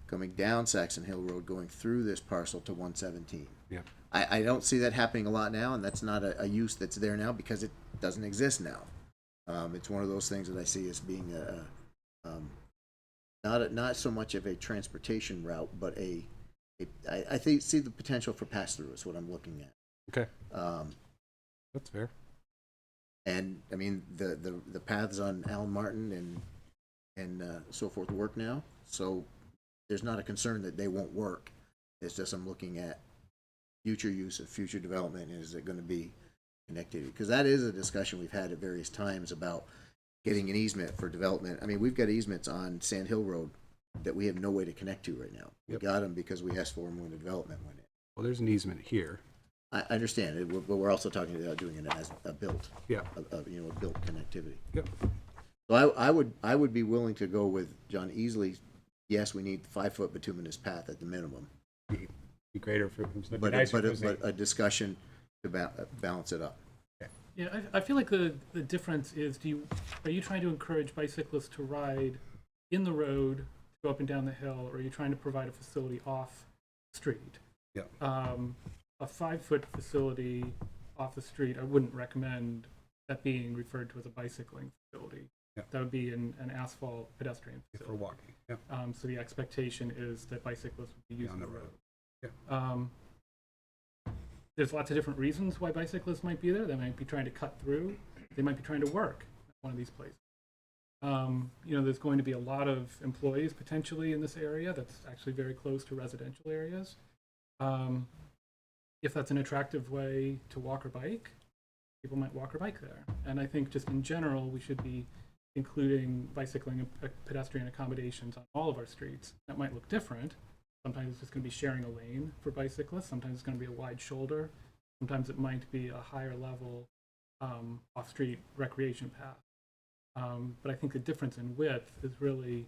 coming down Saxon Hill Road, going through this parcel to 117. Yeah. I don't see that happening a lot now, and that's not a use that's there now because it doesn't exist now. It's one of those things that I see as being not so much of a transportation route, but I see the potential for pass through is what I'm looking at. Okay. That's fair. And I mean the paths on Allen Martin and so forth work now, so there's not a concern that they won't work. It's just I'm looking at future use of future development. Is it going to be connectivity? Because that is a discussion we've had at various times about getting an easement for development. I mean, we've got easements on Sand Hill Road that we have no way to connect to right now. Yep. We got them because we asked for them when the development went in. Well, there's an easement here. I understand it, but we're also talking about doing it as a built, Yeah. a built connectivity. Yep. So I would be willing to go with John easily. Yes, we need 5 foot bituminous path at the minimum. Be greater if it was, it'd be but, nicer but, if it was but a discussion to balance it up. Yeah, I feel like the difference is, are you trying to encourage bicyclists to ride in the road, to go up and down the hill, or are you trying to provide a facility off the street? Yeah. A 5-foot facility off the street, I wouldn't recommend that being referred to as a bicycling facility. Yeah. That would be an asphalt pedestrian for facility. walking. Yeah. So the expectation is that bicyclists would be using On the the road. road. Yeah. There's lots of different reasons why bicyclists might be there. They might be trying to cut through. They might be trying to work at one of these places. There's going to be a lot of employees potentially in this area that's actually very close to residential areas. If that's an attractive way to walk or bike, people might walk or bike there. And I think just in general, we should be including bicycling and pedestrian accommodations on all of our streets. That might look different. Sometimes it's just going to be sharing a lane for bicyclists. Sometimes it's going to be a wide shoulder. Sometimes it might be a higher level off-street recreation path. But I think the difference in width is really,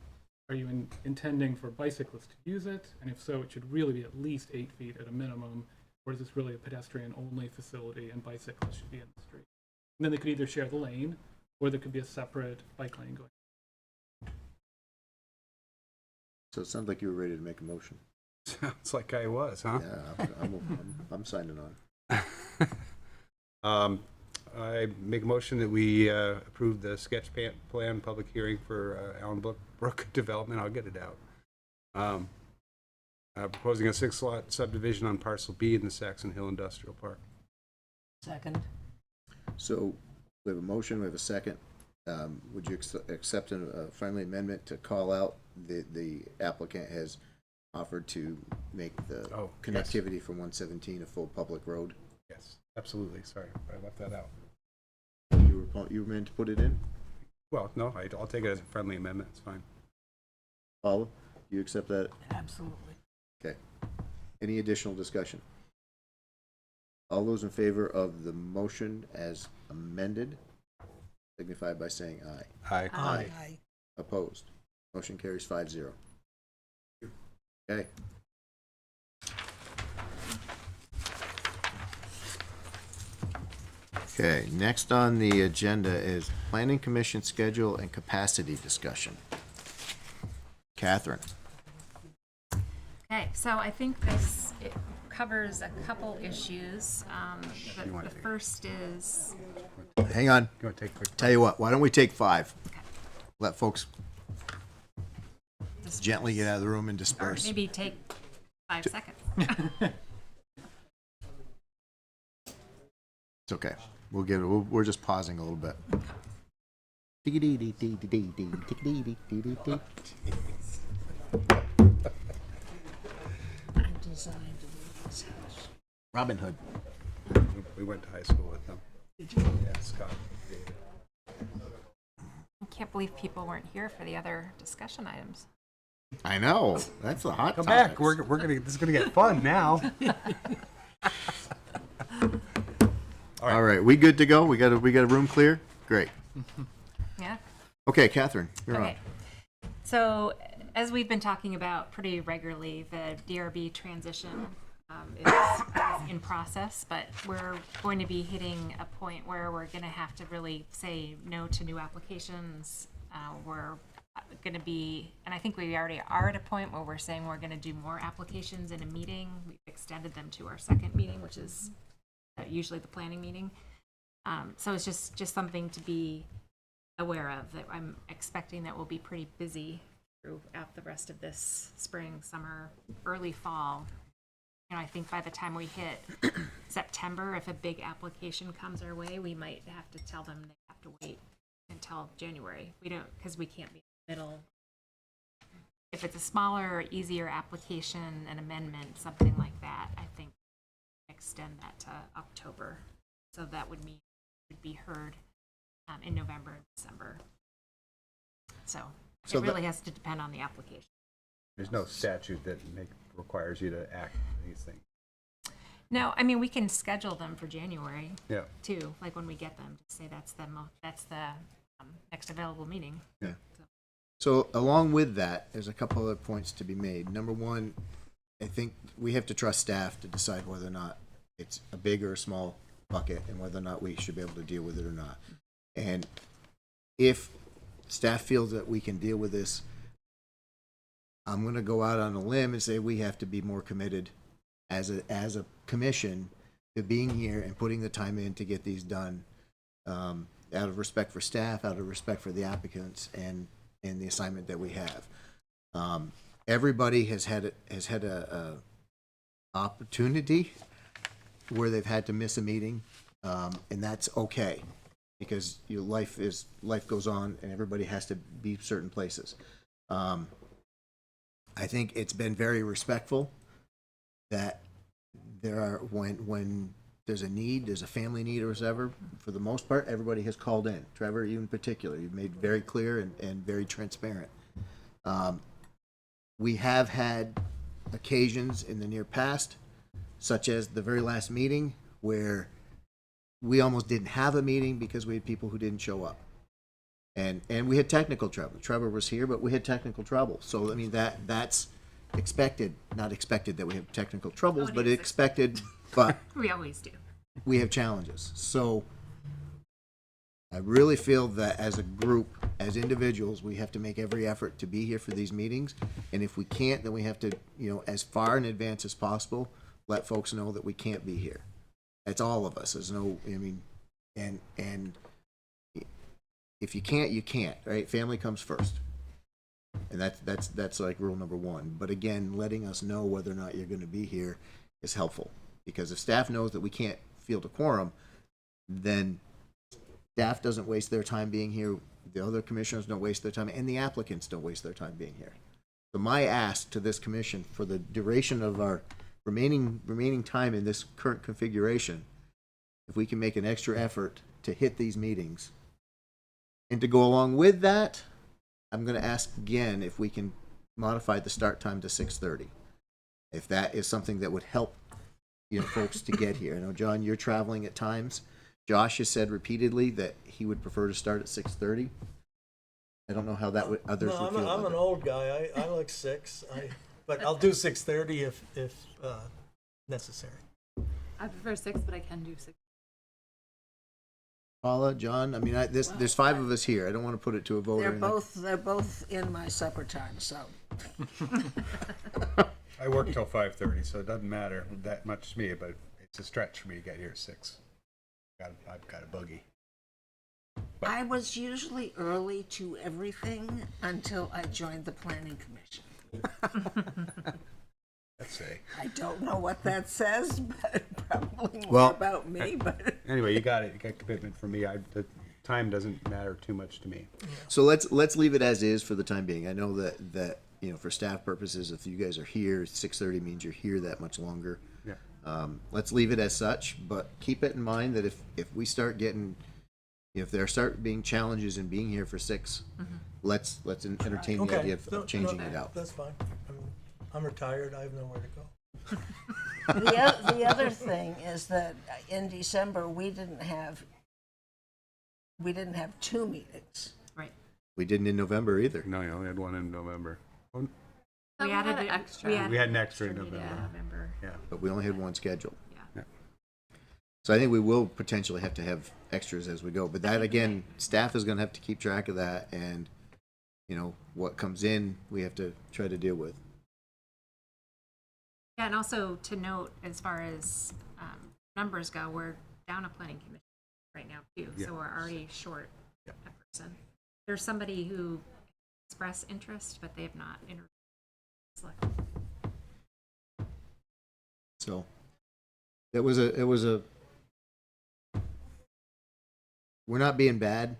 are you intending for bicyclists to use it? And if so, it should really be at least 8 feet at a minimum. Or is this really a pedestrian-only facility and bicyclists should be in the street? And then they could either share the lane, or there could be a separate bike lane going. So it sounds like you were ready to make a motion. Sounds like I was, huh? Yeah, I'm signing on. I make a motion that we approve the sketch plan public hearing for Allen Brook development. I'll get it out. Proposing a 6-lot subdivision on Parcel B in the Saxon Hill Industrial Park. Second. So we have a motion, we have a second. Would you accept a friendly amendment to call out the applicant has offered to make the connectivity from 117 a full public road? Yes, absolutely. Sorry, I left that out. You were meant to put it in? Well, no, I'll take it as a friendly amendment. It's fine. Paula, do you accept that? Absolutely. Okay. Any additional discussion? All those in favor of the motion as amended signify by saying aye. Aye. Aye. Opposed? Motion carries 5-0. Okay. Okay, next on the agenda is Planning Commission schedule and capacity discussion. Catherine. Okay, so I think it covers a couple issues. The first is, Hang on. You want to take a quick? Tell you what, why don't we take 5? Let folks disperse. gently get out of the room and Or disperse. maybe take 5 seconds. It's okay. We're just pausing a little bit. I'm designed to leave this house. Robin Hood. We went to high school with them. Did you? Yeah, Scott. David. I can't believe people weren't here for the other discussion items. I know. That's the hot Come topics. back. We're gonna. This is gonna get fun now. All right, we good to go? We got a room clear? Great. Yeah? Okay, Catherine, you're Okay. So, as we've been talking about pretty regularly, the DRB transition is in process, but we're going to be hitting a point where we're going to have to really say no to new applications. We're going to be, and I think we already are at a point where we're saying we're going to do more applications in a meeting. We've extended them to our second meeting, which is usually the planning meeting. So it's just something to be aware of, that I'm expecting that we'll be pretty busy throughout the rest of this spring, summer, early fall. I think by the time we hit September, if a big application comes our way, we might have to tell them they have to wait until January. We don't, because we can't be in the middle. If it's a smaller or easier application, an amendment, something like that, I think extend that to October. So that would mean it would be heard in November and December. So So it really has to depend on the application. There's no statute that requires you to act these things. No, I mean, we can schedule them for January Yeah. too, like when we get them, just say that's the next available meeting. Yeah. So along with that, there's a couple other points to be made. Number one, I think we have to trust staff to decide whether or not it's a big or a small bucket and whether or not we should be able to deal with it or not. And if staff feels that we can deal with this, I'm going to go out on a limb and say we have to be more committed as a commission to being here and putting the time in to get these done, out of respect for staff, out of respect for the applicants, and the assignment that we have. Everybody has had a opportunity where they've had to miss a meeting, and that's okay, because your life goes on and everybody has to be certain places. I think it's been very respectful that there are, when there's a need, there's a family need or whatever, for the most part, everybody has called in. Trevor, you in particular, you've made very clear and very transparent. We have had occasions in the near past, such as the very last meeting, where we almost didn't have a meeting because we had people who didn't show up. And we had technical trouble. Trevor was here, but we had technical trouble. So, I mean, that's expected, not expected that we have technical troubles, but expected, but We always do. we have challenges. So I really feel that as a group, as individuals, we have to make every effort to be here for these meetings. And if we can't, then we have to, as far in advance as possible, let folks know that we can't be here. That's all of us. There's no, and if you can't, you can't, right? Family comes first. And that's like rule number one. But again, letting us know whether or not you're going to be here is helpful. Because if staff knows that we can't field a quorum, then staff doesn't waste their time being here, the other commissioners don't waste their time, and the applicants don't waste their time being here. So my ask to this commission for the duration of our remaining time in this current configuration, if we can make an extra effort to hit these meetings, and to go along with that, I'm going to ask again if we can modify the start time to 6:30. If that is something that would help, folks to get here. I know, John, you're traveling at times. Josh has said repeatedly that he would prefer to start at 6:30. I don't know how that would others would feel. I'm an old guy. I like 6. But I'll do 6:30 if necessary. I prefer 6, but I can do 6. Paula, John, I mean, there's 5 of us here. I don't want to put it to a vote. They're both in my supper time, so. I work till 5:30, so it doesn't matter that much to me, but it's a stretch for me to get here at 6. I've got a boogie. I was usually early to everything until I joined the planning commission. Let's say. I don't know what that says, but probably more Well, about me, but. Anyway, you got it. You got commitment from me. The time doesn't matter too much to me. So let's leave it as is for the time being. I know that for staff purposes, if you guys are here, 6:30 means you're here that much longer. Yeah. Let's leave it as such, but keep it in mind that if we start getting, if there start being challenges in being here for 6, let's entertain the idea of changing it out. That's fine. I'm retired. I have nowhere to go. The other thing is that in December, we didn't have 2 meetings. Right. We didn't in November either. No, you only had one in November. We added an extra. We had an extra in meeting November. Yeah. But we only had one scheduled. Yeah. So I think we will potentially have to have extras as we go. But that, again, staff is going to have to keep track of that, and what comes in, we have to try to deal with. Yeah, and also to note, as far as numbers go, we're down a planning commission right now too, Yeah. so we're already short Yeah. a person. There's somebody who expressed interest, but they have not interviewed. So it was a we're not being bad,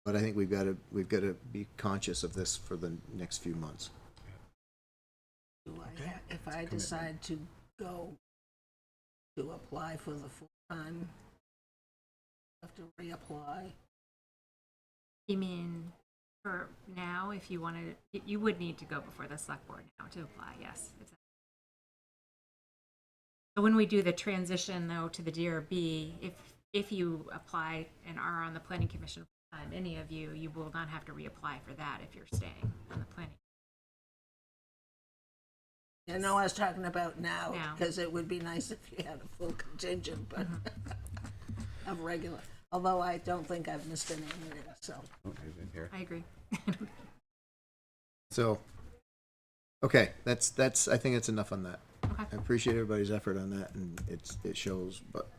but I think we've got to be conscious of this for the next few months. If I decide to go to apply for the full-time, I have to reapply. You mean for now, if you wanted, you would need to go before the select board now to apply, yes. So when we do the transition though to the DRB, if you apply and are on the planning commission full time, any of you will not have to reapply for that if you're staying on the planning. I know I was talking about now, Now. because it would be nice if you had a full contingent, but of regular. Although I don't think I've missed any meetings, so. I agree. So, okay, that's, I think it's enough on that. Okay. I appreciate everybody's effort on that, and it shows, but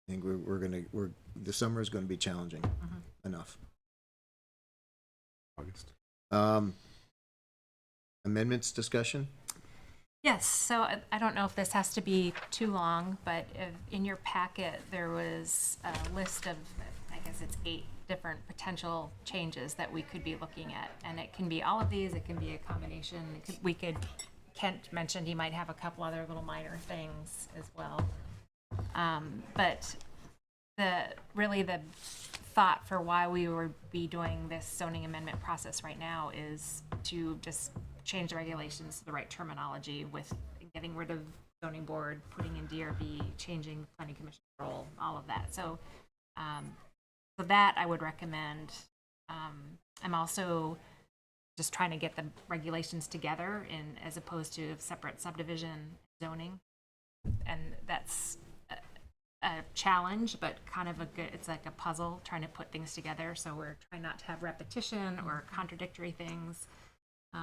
I think the summer is gonna be challenging enough. August. Amendments discussion? Yes, so I don't know if this has to be too long, but in your packet, there was a list of, I guess it's 8 different potential changes that we could be looking at. And it can be all of these, it can be a combination. Kent mentioned he might have a couple other little minor things as well. But the thought for why we would be doing this zoning amendment process right now is to just change the regulations to the right terminology with getting rid of zoning board, putting in DRB, changing planning commission role, all of that. So, so that I would recommend. I'm also just trying to get the regulations together as opposed to separate subdivision zoning. And that's a challenge, but kind of it's like a puzzle trying to put things together. So we're trying not to have repetition or contradictory things.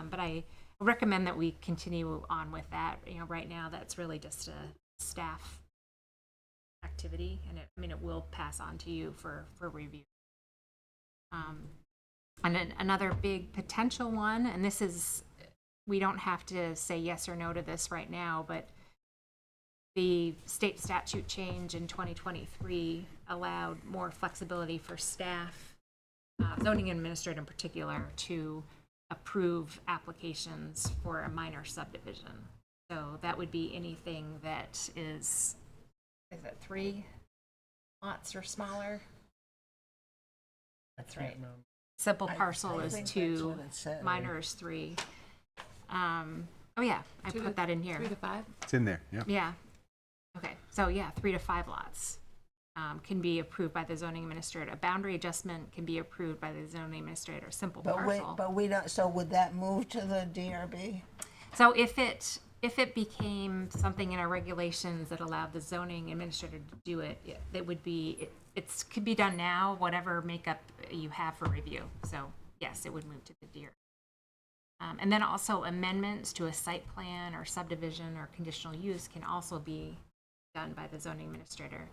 But I recommend that we continue on with that. Right now that's really just a staff activity, and it will pass on to you for review. And then another big potential one, and this is, we don't have to say yes or no to this right now, but the state statute change in 2023 allowed more flexibility for staff, zoning administrator in particular, to approve applications for a minor subdivision. So that would be anything that is it 3 lots or smaller? That's right. Simple parcel I is think that's 2, what it said. minor is 3. Oh yeah, I put that in here. 3 to 5? It's in there, yeah. Yeah. Okay, so yeah, 3 to 5 lots can be approved by the zoning administrator. A boundary adjustment can be approved by the zoning administrator. Simple parcel. But we don't, so would that move to the DRB? So if it became something in our regulations that allowed the zoning administrator to do it, it would be it could be done now, whatever makeup you have for review. So yes, it would move to the DRB. And then also amendments to a site plan or subdivision or conditional use can also be done by the zoning administrator.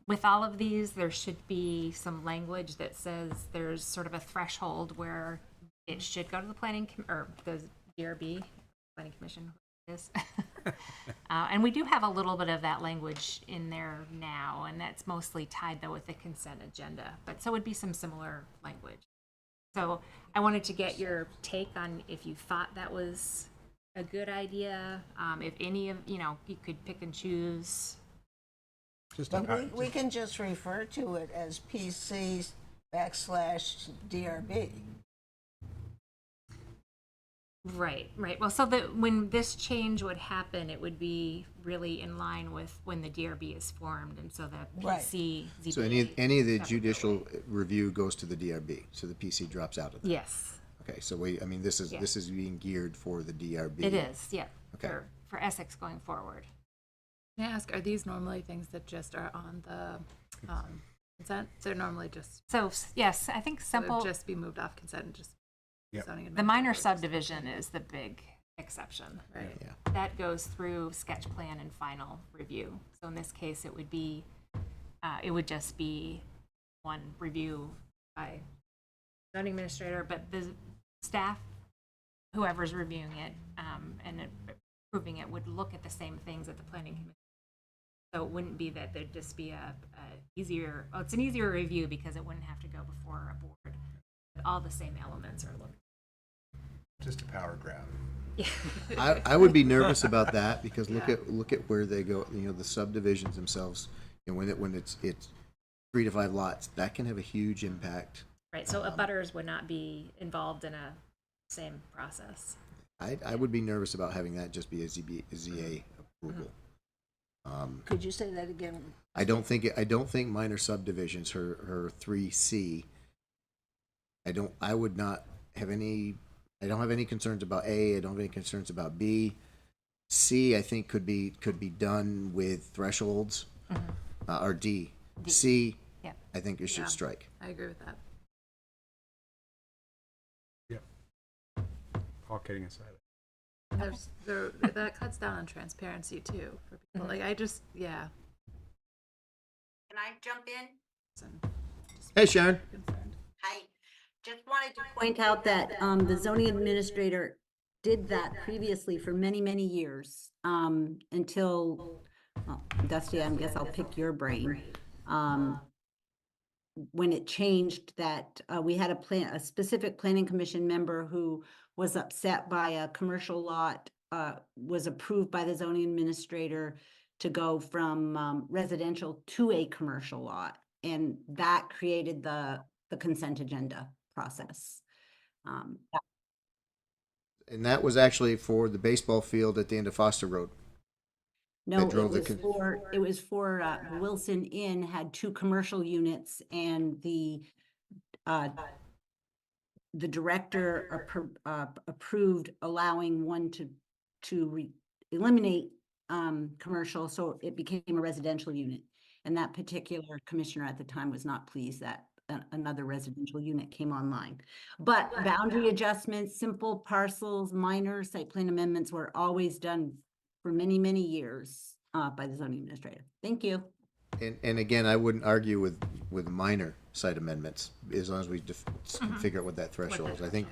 With all of these, there should be some language that says there's sort of a threshold where it should go to the or the DRB, planning commission is. And we do have a little bit of that language in there now, and that's mostly tied though with the consent agenda. But so it would be some similar language. So I wanted to get your take on if you thought that was a good idea. If any of, you could pick and choose. But we can just refer to it as PC/DRB. Right. Well, so when this change would happen, it would be really in line with when the DRB is formed, and so the PC, ZBA. So any of the judicial review goes to the DRB, so the PC drops out of that. Yes. Okay, so this is being geared for the DRB. It is, yeah. Okay. For Essex going forward. Can I ask, are these normally things that just are on the consent? They're normally just, So yes, I think so simple. they'd just be moved off consent and just Yep. zoning The minor administrator just- subdivision is the big exception. Right. Yeah. That goes through sketch plan and final review. So in this case, it would it just be one review by zoning administrator, but the staff, whoever's reviewing it and approving it, would look at the same things at the planning commission. So it wouldn't be that there'd just be it's an easier review because it wouldn't have to go before a board. All the same elements are looked. Just a power grab. Yeah. I would be nervous about that because look at where they go. The subdivisions themselves. When it's 3 to 5 lots, that can have a huge impact. Right. So abutters would not be involved in a same process. I would be nervous about having that just be a ZA approval. Could you say that again? I don't think minor subdivisions, her 3C. I would not have any I don't have any concerns about A. I don't have any concerns about B. C, I think could be done with thresholds, or D. C, Yeah. I think you should Yeah. strike. I agree with that. All kidding aside. That cuts down on transparency too for people. Like yeah. Can I jump in? Hey, Sharon. Hi. Just wanted to point out that the zoning administrator did that previously for many, many years, until, well, Dusty, I guess I'll pick your brain. When it changed that, we had a specific planning commission member who was upset by a commercial lot, was approved by the zoning administrator to go from residential to a commercial lot. And that created the consent agenda process. And that was actually for the baseball field at the end of Foster Road. No, it drove the was for Wilson Inn had 2 commercial units, and the director approved allowing one to eliminate commercial, so it became a residential unit. And that particular commissioner at the time was not pleased that another residential unit came online. But boundary adjustments, simple parcels, minor site plan amendments were always done for many, many years by the zoning administrator. Thank you. And again, I wouldn't argue with minor site amendments as long as we figure out what that threshold is. I think,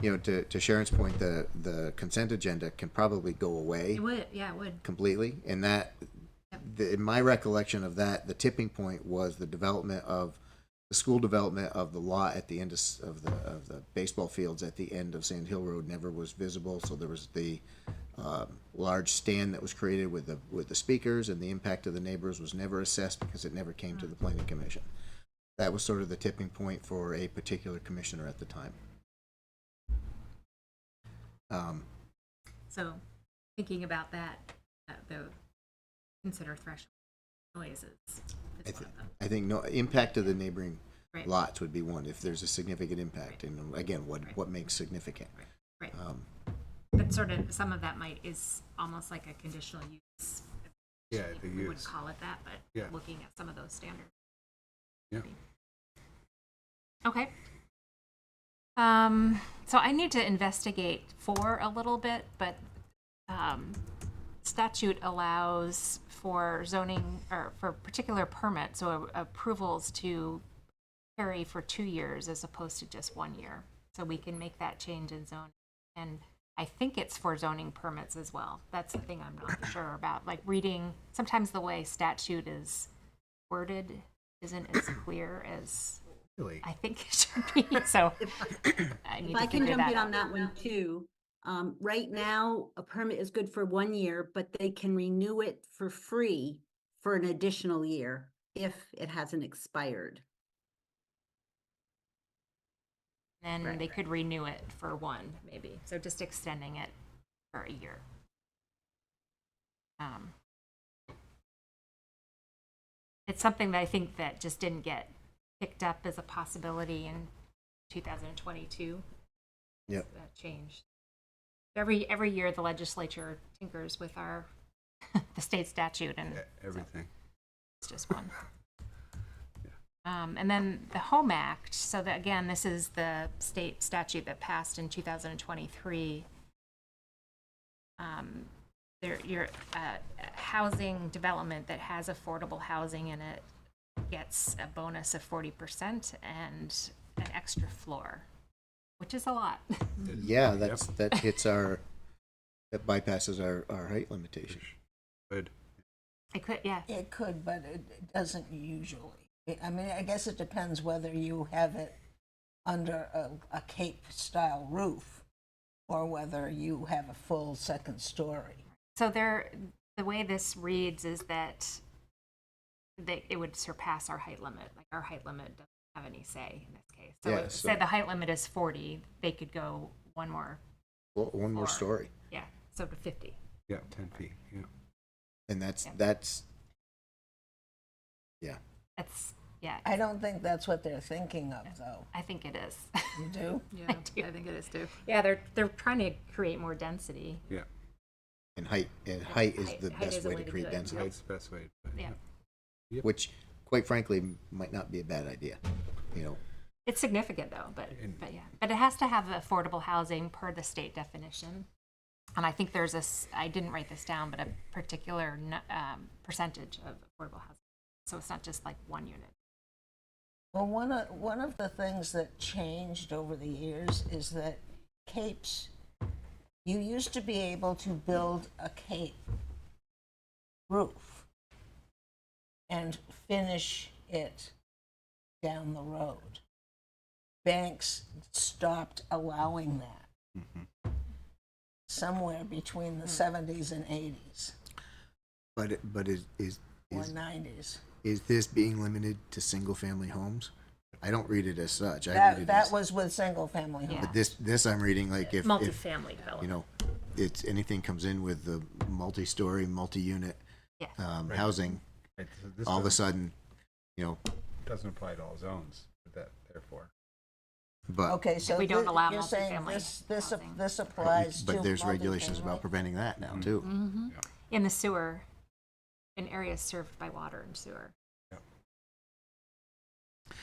you know, to Sharon's point, the consent agenda can probably go away. It would, yeah, it would. Completely. And that, in my recollection of that, the tipping point was the development of the school development of the lot at the end of the baseball fields at the end of Sand Hill Road never was visible. So there was the large stand that was created with the speakers, and the impact of the neighbors was never assessed because it never came to the planning commission. That was sort of the tipping point for a particular commissioner at the time. So thinking about that, the consider threshold noises. I think no impact to the neighboring Right. lots would be one if there's a significant impact, and again, what makes significant. Right. But sort of some of that is almost like a conditional use. Yeah, the We wouldn't use. call it that, but Yeah. looking at some of those standards. Yeah. Okay. So I need to investigate 4 a little bit, but statute allows for zoning or for particular permits or approvals to carry for 2 years as opposed to just 1 year. So we can make that change in zone. And I think it's for zoning permits as well. That's the thing I'm not sure about. Like reading, sometimes the way statute is worded isn't as clear as Really? I think it should be. So I need If to I can figure jump that in out. on that one too. Right now, a permit is good for 1 year, but they can renew it for free for an additional year if it hasn't expired. Then they could renew it for 1, maybe. So just extending it for a year. It's something that I think that just didn't get picked up as a possibility in 2022. Yep. That changed. Every year the legislature tinkers with our the state statute, and Everything. it's just one. And then the Home Act, so that again, this is the state statute that passed in 2023. Your housing development that has affordable housing in it gets a bonus of 40% and an extra floor, which is a lot. Yeah, that hits that bypasses our height limitation. Good. It could, yeah. It could, but it doesn't usually. I mean, I guess it depends whether you have it under a cape-style roof or whether you have a full second story. So the way this reads is that it would surpass our height limit. Like our height limit doesn't have any say in this case. So Yeah, if, so- say the height limit is 40, they could go one more. Well, one more floor. story, Yeah, so to 50. Yeah, 10 feet. Yeah. and that's Yeah. yeah. That's Yeah, I don't think that's what they're thinking of, though. I think it is. You do? Yeah, I think it is too. Yeah, they're trying to create more density. Yeah, And height is the Height best is a way way to to create do it. density, that's the best way. to put it. Yeah. which, quite frankly, might not be a bad idea. You know, It's significant though, but And- yeah, but it has to have affordable housing per the state definition. And I think there's I didn't write this down, but a particular percentage of affordable housing. So it's not just like one unit. Well, one of the things that changed over the years is that capes, you used to be able to build a cape roof and finish it down the road. Banks stopped allowing that somewhere between the 70s and 80s but is or 90s. is this being limited to single family homes? I don't read it as such. I read it That as, was with single family homes. Yeah. but this I'm reading like if Multifamily development. you know, it's anything comes in with the multi-story, multi-unit Yeah. housing, Right, so this all of a doesn't- sudden, you know, doesn't apply to all zones, but that therefore. but Okay, so we don't allow you're saying multifamily this housing. applies to but there's regulations about multifamily? preventing that now too. In the sewer, in areas served by water and sewer.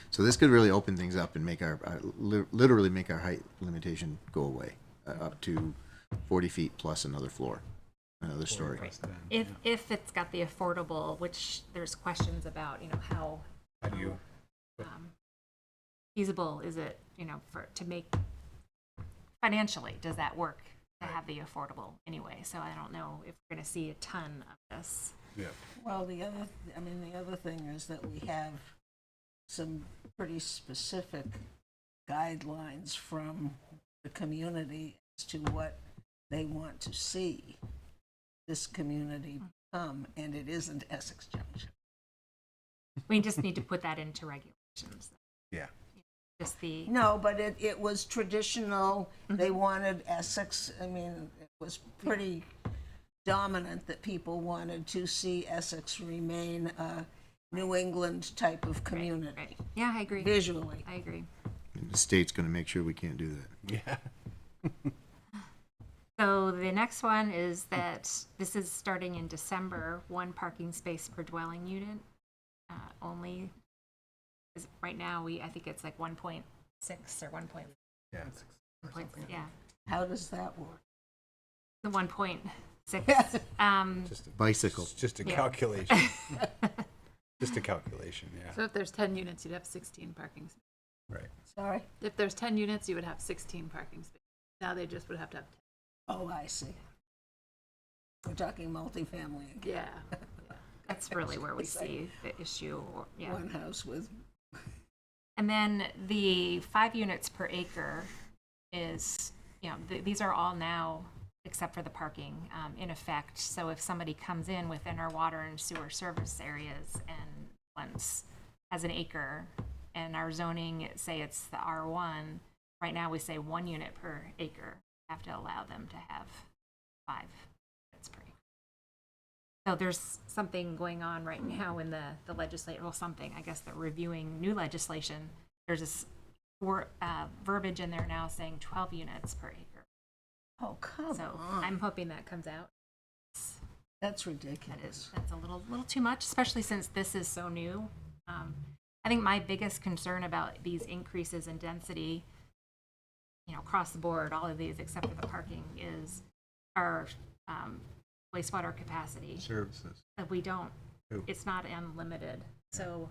So this could really open things up and make our literally make our height limitation go away up to 40 feet plus another floor, another story. If it's got the affordable, which there's questions about, how How do you? feasible is it, to make financially, does that work to have the affordable anyway? So I don't know if we're going to see a ton of this. Yeah. Well, the other thing is that we have some pretty specific guidelines from the community as to what they want to see this community become, and it isn't Essex Junction. We just need to put that into regulations. Yeah. Just the, No, but it was traditional. They wanted Essex. I mean, it was pretty dominant that people wanted to see Essex remain a New England type of community right. Yeah, I agree. visually. I agree. And the state's going to make sure we can't do that. Yeah. So the next one is that this is starting in December, 1 parking space per dwelling unit only. Is right now I think it's like 1.6 or 1. Yeah. Yeah, How does that work? the 1.6. Just a Bicycle. Just a Yeah. calculation. Just a calculation. Yeah. So if there's 10 units, you'd have 16 parking spaces. Right. Sorry? If there's 10 units, you would have 16 parking spaces. Now they just would have to have 10. Oh, I see. We're talking multifamily again. Yeah. That's really where we see the issue. Yeah. One house with, And then the 5 units per acre is, these are all now, except for the parking, in effect. So if somebody comes in within our water and sewer service areas and has an acre, and our zoning, say it's the R1, right now we say 1 unit per acre. Have to allow them to have 5 units per acre. So there's something going on right now in the legislature. Well, I guess they're reviewing new legislation. There's this verbiage in there now saying 12 units per acre. oh, come So on. I'm hoping that comes out. That's ridiculous. That's a little too much, especially since this is so new. I think my biggest concern about these increases in density, across the board, all of these except for the parking, is our wastewater capacity. Services. We don't, Ooh. it's not unlimited. So,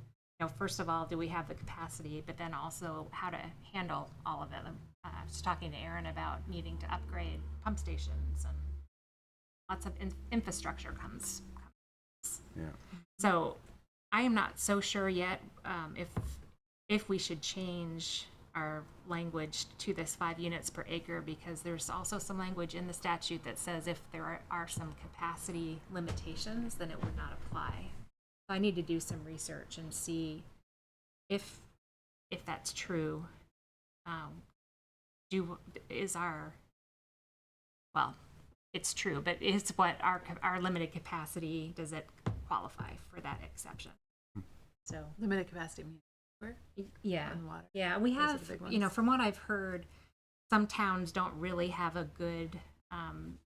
first of all, do we have the capacity, but then also how to handle all of it. I was talking to Aaron about needing to upgrade pump stations, and lots of infrastructure comes. Yeah. So I am not so sure yet if we should change our language to this 5 units per acre, because there's also some language in the statute that says if there are some capacity limitations, then it would not apply. So I need to do some research and see if that's true. It's true, but is what our limited capacity, does it qualify for that exception? So, Limited capacity. Where? yeah. And water. Yeah, we Those are the have, big you know, ones. from what I've heard, some towns don't really have a good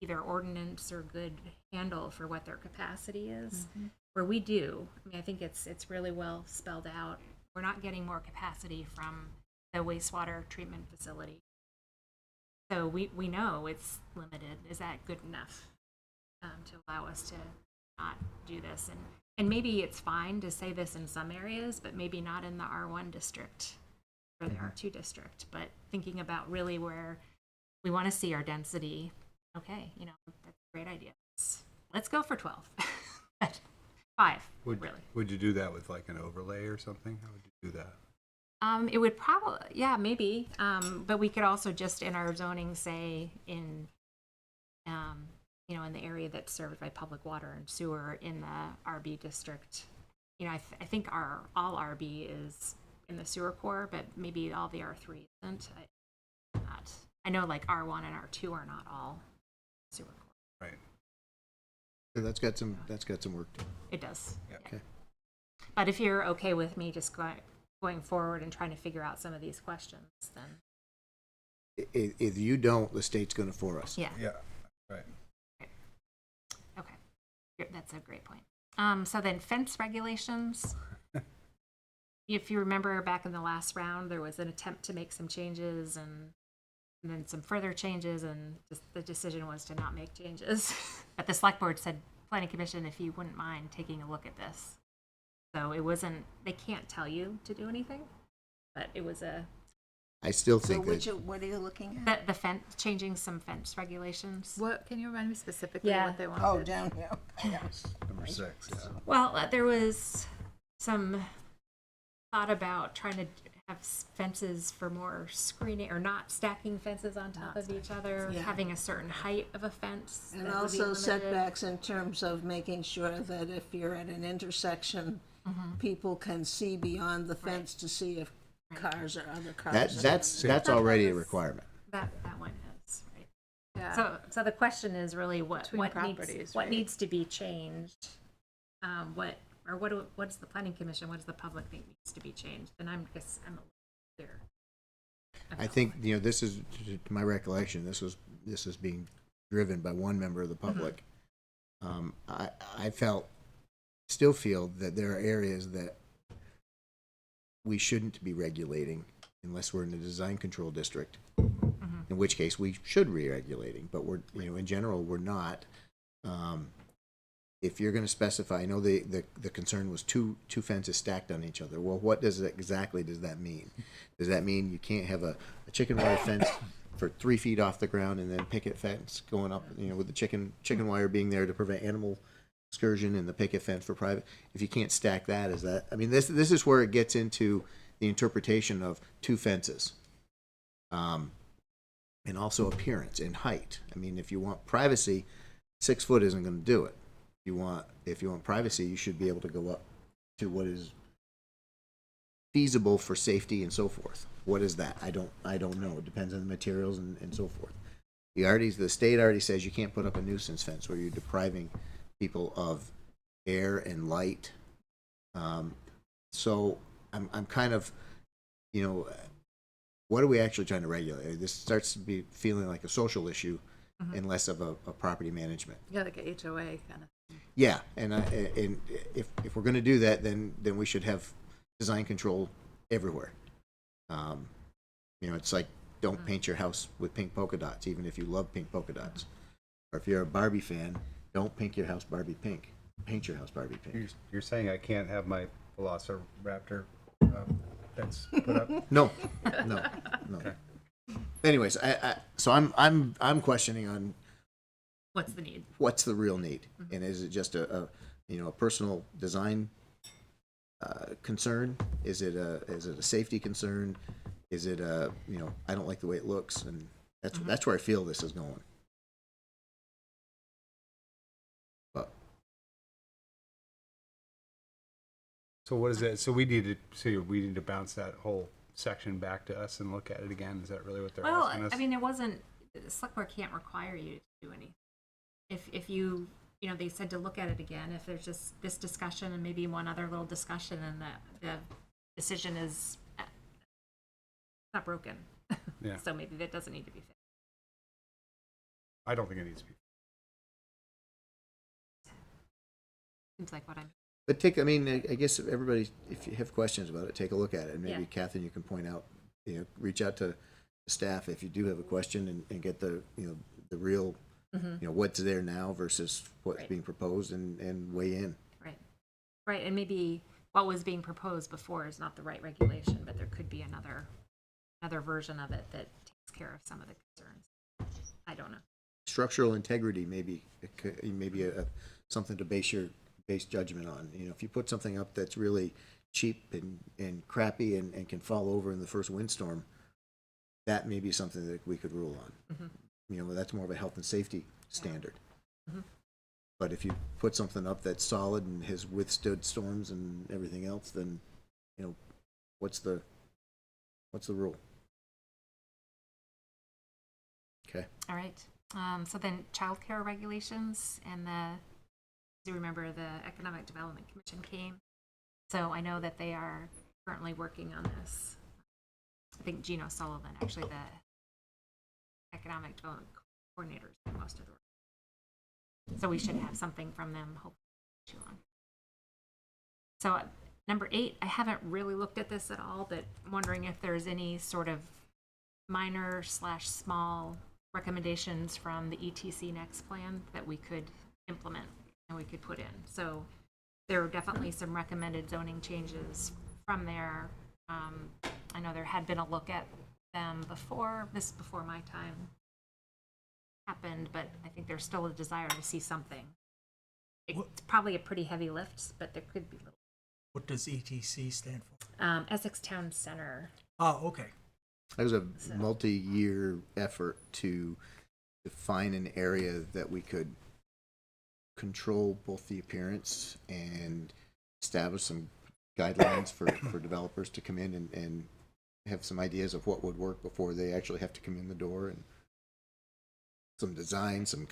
either ordinance or good handle for what their capacity is. Where we do, I mean, I think it's really well spelled out. We're not getting more capacity from the wastewater treatment facility. So we know it's limited. Is that good enough to allow us to not do this? And maybe it's fine to say this in some areas, but maybe not in the R1 district or the R2 district. But thinking about really where we want to see our density, okay, you know, that's a great idea. Let's go for 12. 5, really. Would you do that with like an overlay or something? How would you do that? It would probably, yeah, maybe. But we could also just in our zoning say in, you know, in the area that's served by public water and sewer in the RB district. You know, I think all RB is in the sewer core, but maybe all the R3 isn't. I know like R1 and R2 are not all sewer core. Right. So that's got some work to it. It does. Yeah. Okay. But if you're okay with me just going forward and trying to figure out some of these questions, then If you don't, the state's going to for us. yeah. Yeah. Right. Okay. That's a great point. So then fence regulations. If you remember back in the last round, there was an attempt to make some changes and then some further changes, and the decision was to not make changes. But the select board said, planning commission, if you wouldn't mind taking a look at this. So it wasn't, they can't tell you to do anything, but it was I still So think that what are you looking at? the fence, changing some fence regulations. What can you remind me specifically Yeah. what they wanted? Oh, down here. Yes. Number 6. Yeah. Well, there was some thought about trying to have fences for more screening, or not stacking fences on top of each other, Yeah. having a certain height of a fence. And that would be also limited. setbacks in terms of making sure that if you're at an intersection, people can see beyond the fence to see if cars or other cars. that's already a requirement. That one is, right. Yeah. So the question is really what Between properties, needs, what right? needs to be changed? What's the planning commission, what does the public think needs to be changed? And I'm a little clear. I think, you know, this is, to my recollection, this is being driven by one member of the public. I still feel that there are areas that we shouldn't be regulating unless we're in a design control district, in which case we should be regulating, but we're, you know, in general, we're not. If you're going to specify, I know the concern was two fences stacked on each other. Well, what exactly does that mean? Does that mean you can't have a chicken wire fence for 3 feet off the ground and then picket fence going up, you know, with the chicken wire being there to prevent animal excursion and the picket fence for private? If you can't stack that, is that, I mean, this is where it gets into the interpretation of two fences. And also appearance and height. I mean, if you want privacy, 6 foot isn't going to do it. If you want privacy, you should be able to go up to what is feasible for safety and so forth. What is that? I don't know. It depends on the materials and so forth. The state already says you can't put up a nuisance fence where you're depriving people of air and light. So I'm kind of, you know, what are we actually trying to regulate? This starts to be feeling like a social issue and less of a property management. Yeah, like a HOA kind of. Yeah, and if we're going to do that, then we should have design control everywhere. You know, it's like don't paint your house with pink polka dots, even if you love pink polka dots. Or if you're a Barbie fan, don't paint your house Barbie pink. Paint your house Barbie pink. You're saying I can't have my Velociraptor fence put up? No. Okay. Anyways, so I'm questioning on What's the need? what's the real need, and is it just a personal design concern? Is it a safety concern? Is it I don't like the way it looks, and that's where I feel this is going. But So what is it? So we need to bounce that whole section back to us and look at it again. Is that really what they're Well, asking us? I mean, it wasn't, the select board can't require you to do anything. If you you know, they said to look at it again, if there's just this discussion and maybe one other little discussion and the decision is not broken. Yeah. So maybe that doesn't need to be fixed. I don't think it needs to be. Seems like what I'm, But take, I mean, I guess everybody, if you have questions about it, take a look at it, and maybe Yeah. Catherine, you can point out, you know, reach out to staff if you do have a question and get the, you know, the real, you know, what's there now versus what's Right. being proposed and weigh in. right. Right, and maybe what was being proposed before is not the right regulation, but there could be another version of it that takes care of some of the concerns. I don't know. Structural integrity maybe something to base judgment on. You know, if you put something up that's really cheap and crappy and can fall over in the first windstorm, that may be something that we could rule on. You know, that's more of a health and safety standard. But if you put something up that's solid and has withstood storms and everything else, then, you know, what's the rule? Okay. All right. So then childcare regulations and as you remember, the Economic Development Commission came. So I know that they are currently working on this. I think Gino Sullivan, actually the Economic Development Coordinator, is doing most of the work. So we should have something from them, hopefully too long. So number 8, I haven't really looked at this at all, but I'm wondering if there's any sort of minor / small recommendations from the ETC next plan that we could implement and we could put in. So there are definitely some recommended zoning changes from there. I know there had been a look at them before my time happened, but I think there's still a desire to see something. It's probably a pretty heavy lift, but there could be little. What does ETC stand for? Essex Town Center. Oh, okay. It was a multi-year effort to define an area that we could control both the appearance and establish some guidelines for developers to come in and have some ideas of what would work before they actually have to come in the door, and some design, some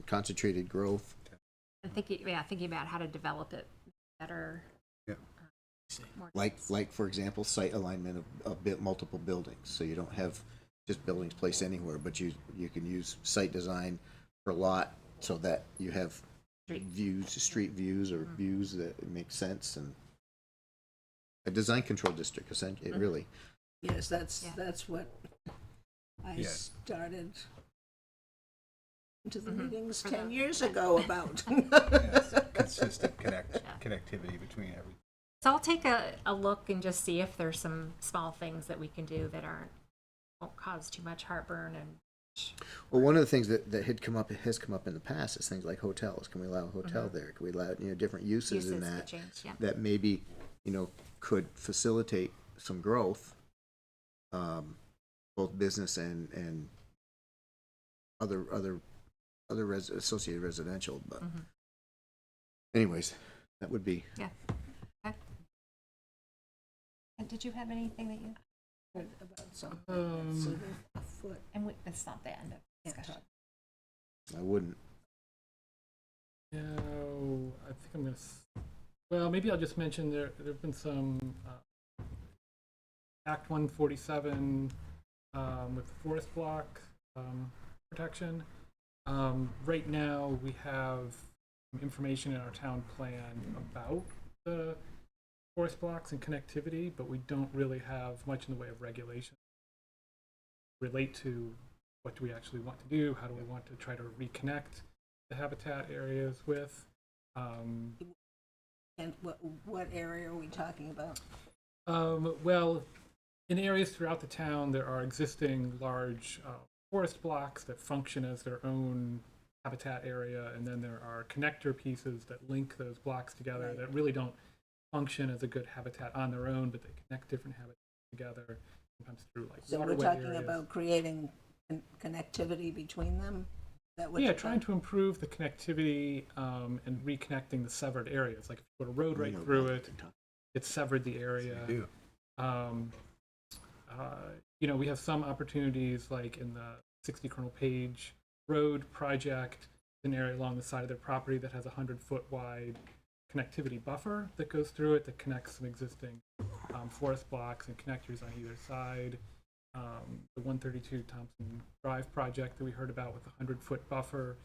concentrated growth. And thinking about how to develop it better. Yeah. Like for example, site alignment of multiple buildings, so you don't have just buildings placed anywhere, but you can use site design per lot so that you have street views or views that make sense, and a design control district, essentially. Really. Yes, that's what I Yeah. started into the meetings 10 years ago about. Consistent connectivity between everything. So I'll take a look and just see if there's some small things that we can do that won't cause too much heartburn. And Well, one of the things that has come up in the past is things like hotels. Can we allow a hotel there? Can we allow, you know, different uses in could that change, yeah. that maybe, you know, could facilitate some growth, both business and other associated residential. But anyways, that would be. Yeah. Okay. And did you have anything that you? About something sort of afoot. And it's not the end of discussion. I wouldn't. No, I think I'm gonna. Well, maybe I'll just mention there've been some Act 147 with the forest block protection. Right now, we have information in our town plan about the forest blocks and connectivity, but we don't really have much in the way of regulation relate to what do we actually want to do, how do we want to try to reconnect the habitat areas with. And what area are we talking about? Well, in areas throughout the town, there are existing large forest blocks that function as their own habitat area, and then there are connector pieces that link those blocks together that really don't function as a good habitat on their own, but they connect different habitats together, sometimes through like So we're waterway talking areas. about creating connectivity between them? Is that what Yeah, you're trying to improve the connectivity and reconnecting the severed areas. Like if you put a road right through it, it severed the area. You know, we have some opportunities like in the 60 Colonel Page Road project an area along the side of their property that has a 100-foot wide connectivity buffer that goes through it that connects some existing forest blocks and connectors on either side. The 132 Thompson Drive project that we heard about with the 100-foot buffer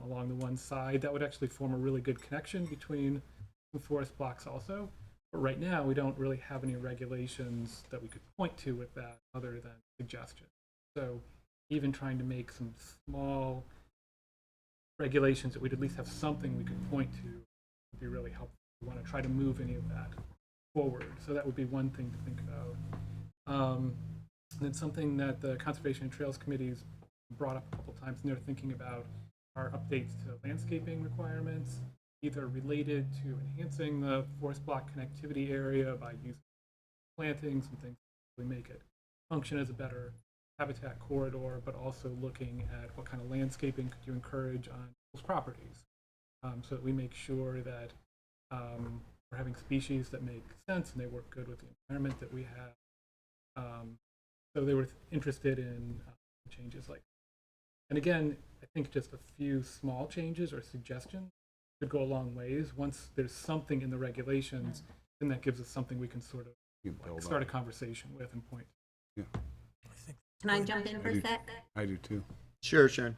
along the one side, that would actually form a really good connection between the forest blocks also. But right now, we don't really have any regulations that we could point to with that other than suggestions. So even trying to make some small regulations that we'd at least have something we could point to would be really helpful. We want to try to move any of that forward. So that would be one thing to think about. And then something that the Conservation and Trails Committee's brought up a couple times, and they're thinking about our updates to landscaping requirements, either related to enhancing the forest block connectivity area by using plantings and things to make it function as a better habitat corridor, but also looking at what kind of landscaping could you encourage on people's properties, so that we make sure that we're having species that make sense and they work good with the environment that we have. So they were interested in changes like that. And again, I think just a few small changes or suggestions could go a long ways. Once there's something in the regulations, then that gives us something we can sort of start a conversation with and point. Yeah. Can I jump in for a sec? I do too. Sure, Sharon.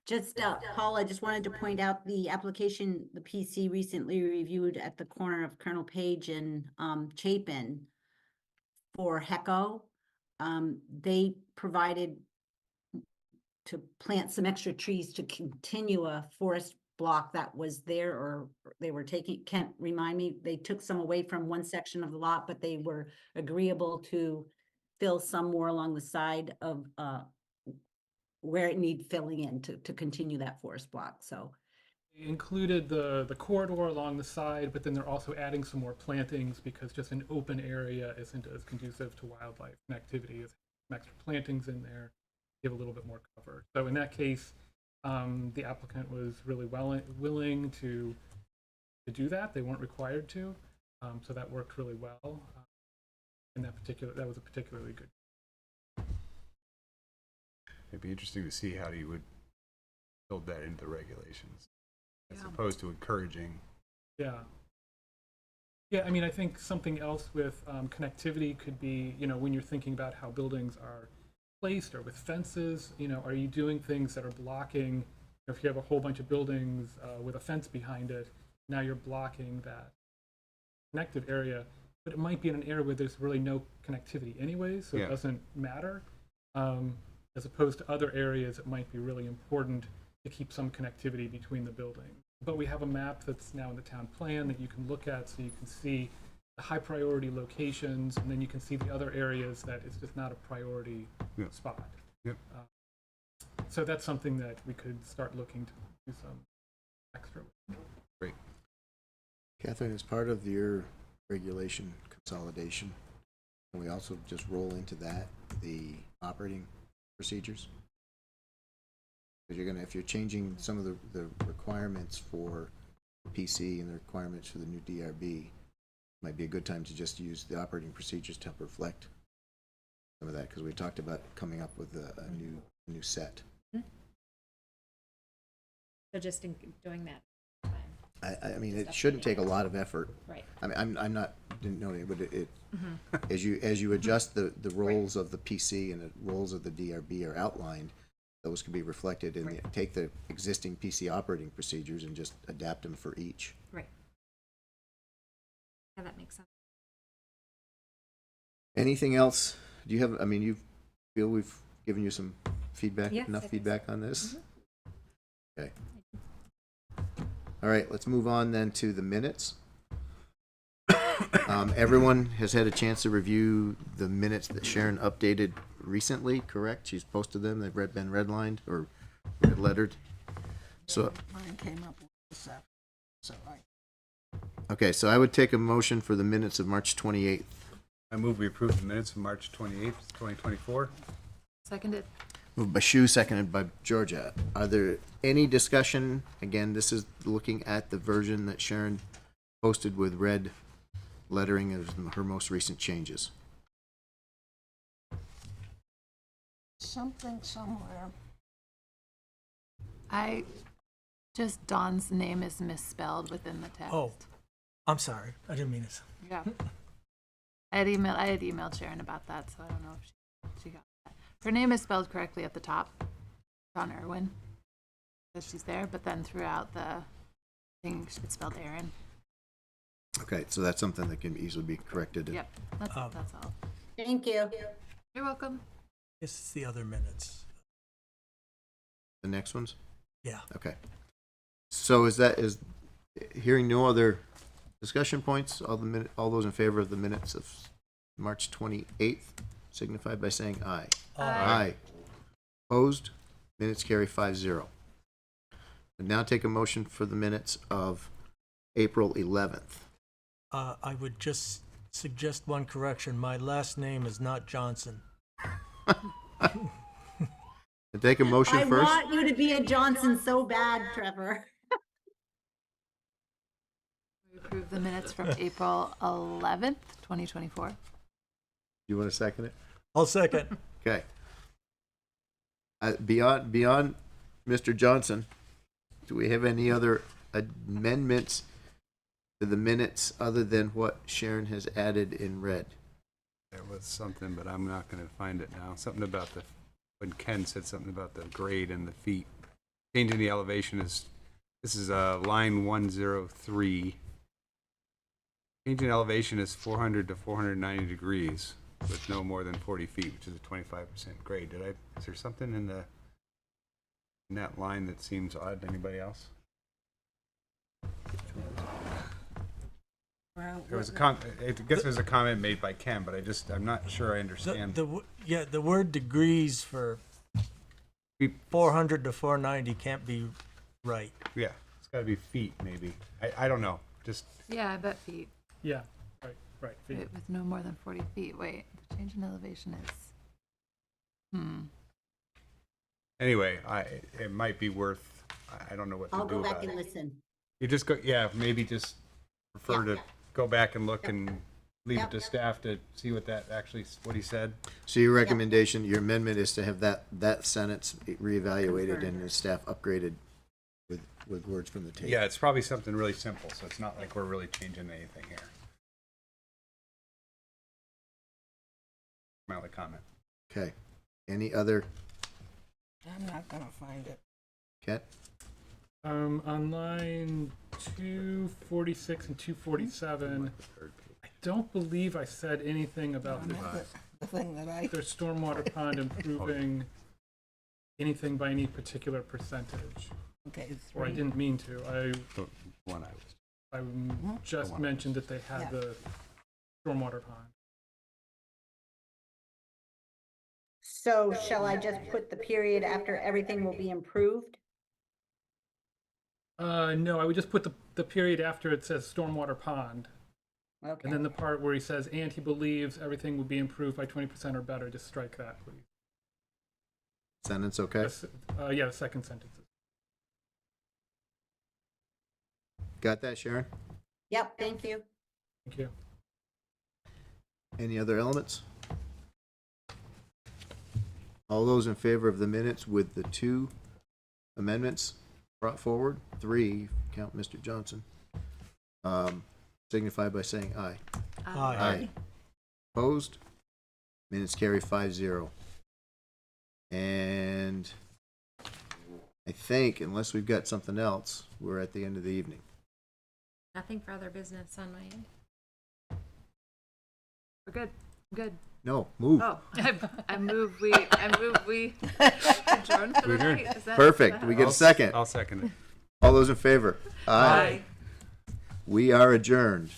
Just, Paul, I just wanted to point out the application the PC recently reviewed at the corner of Colonel Page and Chapin for HECO. They provided to plant some extra trees to continue a forest block that was there, or they were taking, Kent, remind me, they took some away from one section of the lot, but they were agreeable to fill some more along the side of where it needed filling in to continue that forest block. So Included the corridor along the side, but then they're also adding some more plantings because just an open area isn't as conducive to wildlife and activity. As some extra plantings in there give a little bit more cover. So in that case, the applicant was really willing to do that. They weren't required to, so that worked really well. In that was a particularly good. It'd be interesting to see how you would build that into the regulations, as opposed to encouraging. Yeah. Yeah, I mean, I think something else with connectivity could be, when you're thinking about how buildings are placed or with fences, are you doing things that are blocking, if you have a whole bunch of buildings with a fence behind it, now you're blocking that connective area, but it might be in an area where there's really no connectivity anyway, so it doesn't matter. As opposed to other areas, it might be really important to keep some connectivity between the buildings. But we have a map that's now in the town plan that you can look at, so you can see the high priority locations, and then you can see the other areas that it's just not a priority spot. Yep. So that's something that we could start looking to do some extra. Great. Catherine, as part of your regulation consolidation, can we also just roll into that the operating procedures? Because if you're changing some of the requirements for PC and the requirements for the new DRB, might be a good time to just use the operating procedures to help reflect some of that, because we talked about coming up with a new set. So just in doing that. I mean, it shouldn't take a lot of effort. Right. I mean, didn't know it, but it as you adjust the roles of the PC and the roles of the DRB are outlined, those can be reflected in take the existing PC operating procedures and just adapt them for each. Right. Yeah, that makes sense. Anything else? Do you have? I mean, you feel we've given you some feedback, Yes, enough I think feedback so. on this? Okay. All right, let's move on then to the minutes. Everyone has had a chance to review the minutes that Sharon updated recently, correct? She's posted them. They've been redlined or red lettered. So Mine came up with this after, so okay, so I would take a motion for the minutes of March 28th. I move we approve the minutes of March 28th, 2024. Seconded. Moved by Shu, seconded by Georgia. Are there any discussion? Again, this is looking at the version that Sharon posted with red lettering of her most recent changes. something somewhere. Dawn's name is misspelled within the text. Oh, I'm sorry. I didn't mean it. Yeah. I had emailed Sharon about that, so I don't know if she got that. Her name is spelled correctly at the top, Dawn Irwin, because she's there, but then throughout the thing, it's spelled Aaron. Okay, so that's something that can easily be corrected. Yep, that's all. Thank you. You're welcome. This is the other minutes. The next ones? Yeah. Okay. So is hearing no other discussion points, all those in favor of the minutes of March 28th signify by saying aye. Aye. Opposed? Minutes carry 5-0. And now take a motion for the minutes of April 11th. I would just suggest one correction. My last name is not Johnson. And take a motion I first. want you to be a Johnson so bad, Trevor. We approve the minutes from April 11th, 2024. You want to second it? I'll second. Okay. Beyond Mr. Johnson, do we have any other amendments to the minutes other than what Sharon has added in red? There was something, but I'm not going to find it now. Something about when Ken said something about the grade and the feet. Changing the elevation this is line 103. Changing elevation is 400 to 490 degrees with no more than 40 feet, which is a 25% grade. Is there something in that line that seems odd to anybody else? There was I guess there was a comment made by Ken, but I'm not sure I understand. The word degrees for 400 to 490 can't be right. Yeah, it's got to be feet, maybe. I don't know. Just Yeah, I bet feet. Yeah, right. Feet. With no more than 40 feet. Wait, the change in elevation is. anyway, it might be worth. I don't know what to I'll do go about back and it. listen. You just go, maybe just prefer to go back and look and leave it to Yep. staff to see what he said. So your recommendation, your amendment is to have that sentence reevaluated and the staff upgraded with words from the tape. Yeah, it's probably something really simple, so it's not like we're really changing anything here. My only comment. Okay. Any other? I'm not gonna find it. Kat? On line 246 and 247, I don't believe I said anything about The thing that I, their stormwater pond improving anything by any particular percentage. okay, Or I 3. didn't mean to. The one I was. I just mentioned that they had Yeah. the stormwater pond. So shall I just put the period after everything will be improved? No, I would just put the period after it says stormwater pond. Okay. And then the part where he says, and he believes everything would be improved by 20% or better, just strike that, please. Sentence okay? Yeah, the second sentence. Got that, Sharon? Yep, thank you. Thank you. Any other elements? All those in favor of the minutes with the 2 amendments brought forward, 3, count Mr. Johnson, signify by saying aye. Aye. Opposed? Minutes carry 5-0. And I think, unless we've got something else, we're at the end of the evening. Nothing for other business on my end. We're good. I'm good. No, move. Oh, I move we adjourn for the night. Is that Perfect. We get a second. I'll second it. All those in favor? Aye. We are adjourned.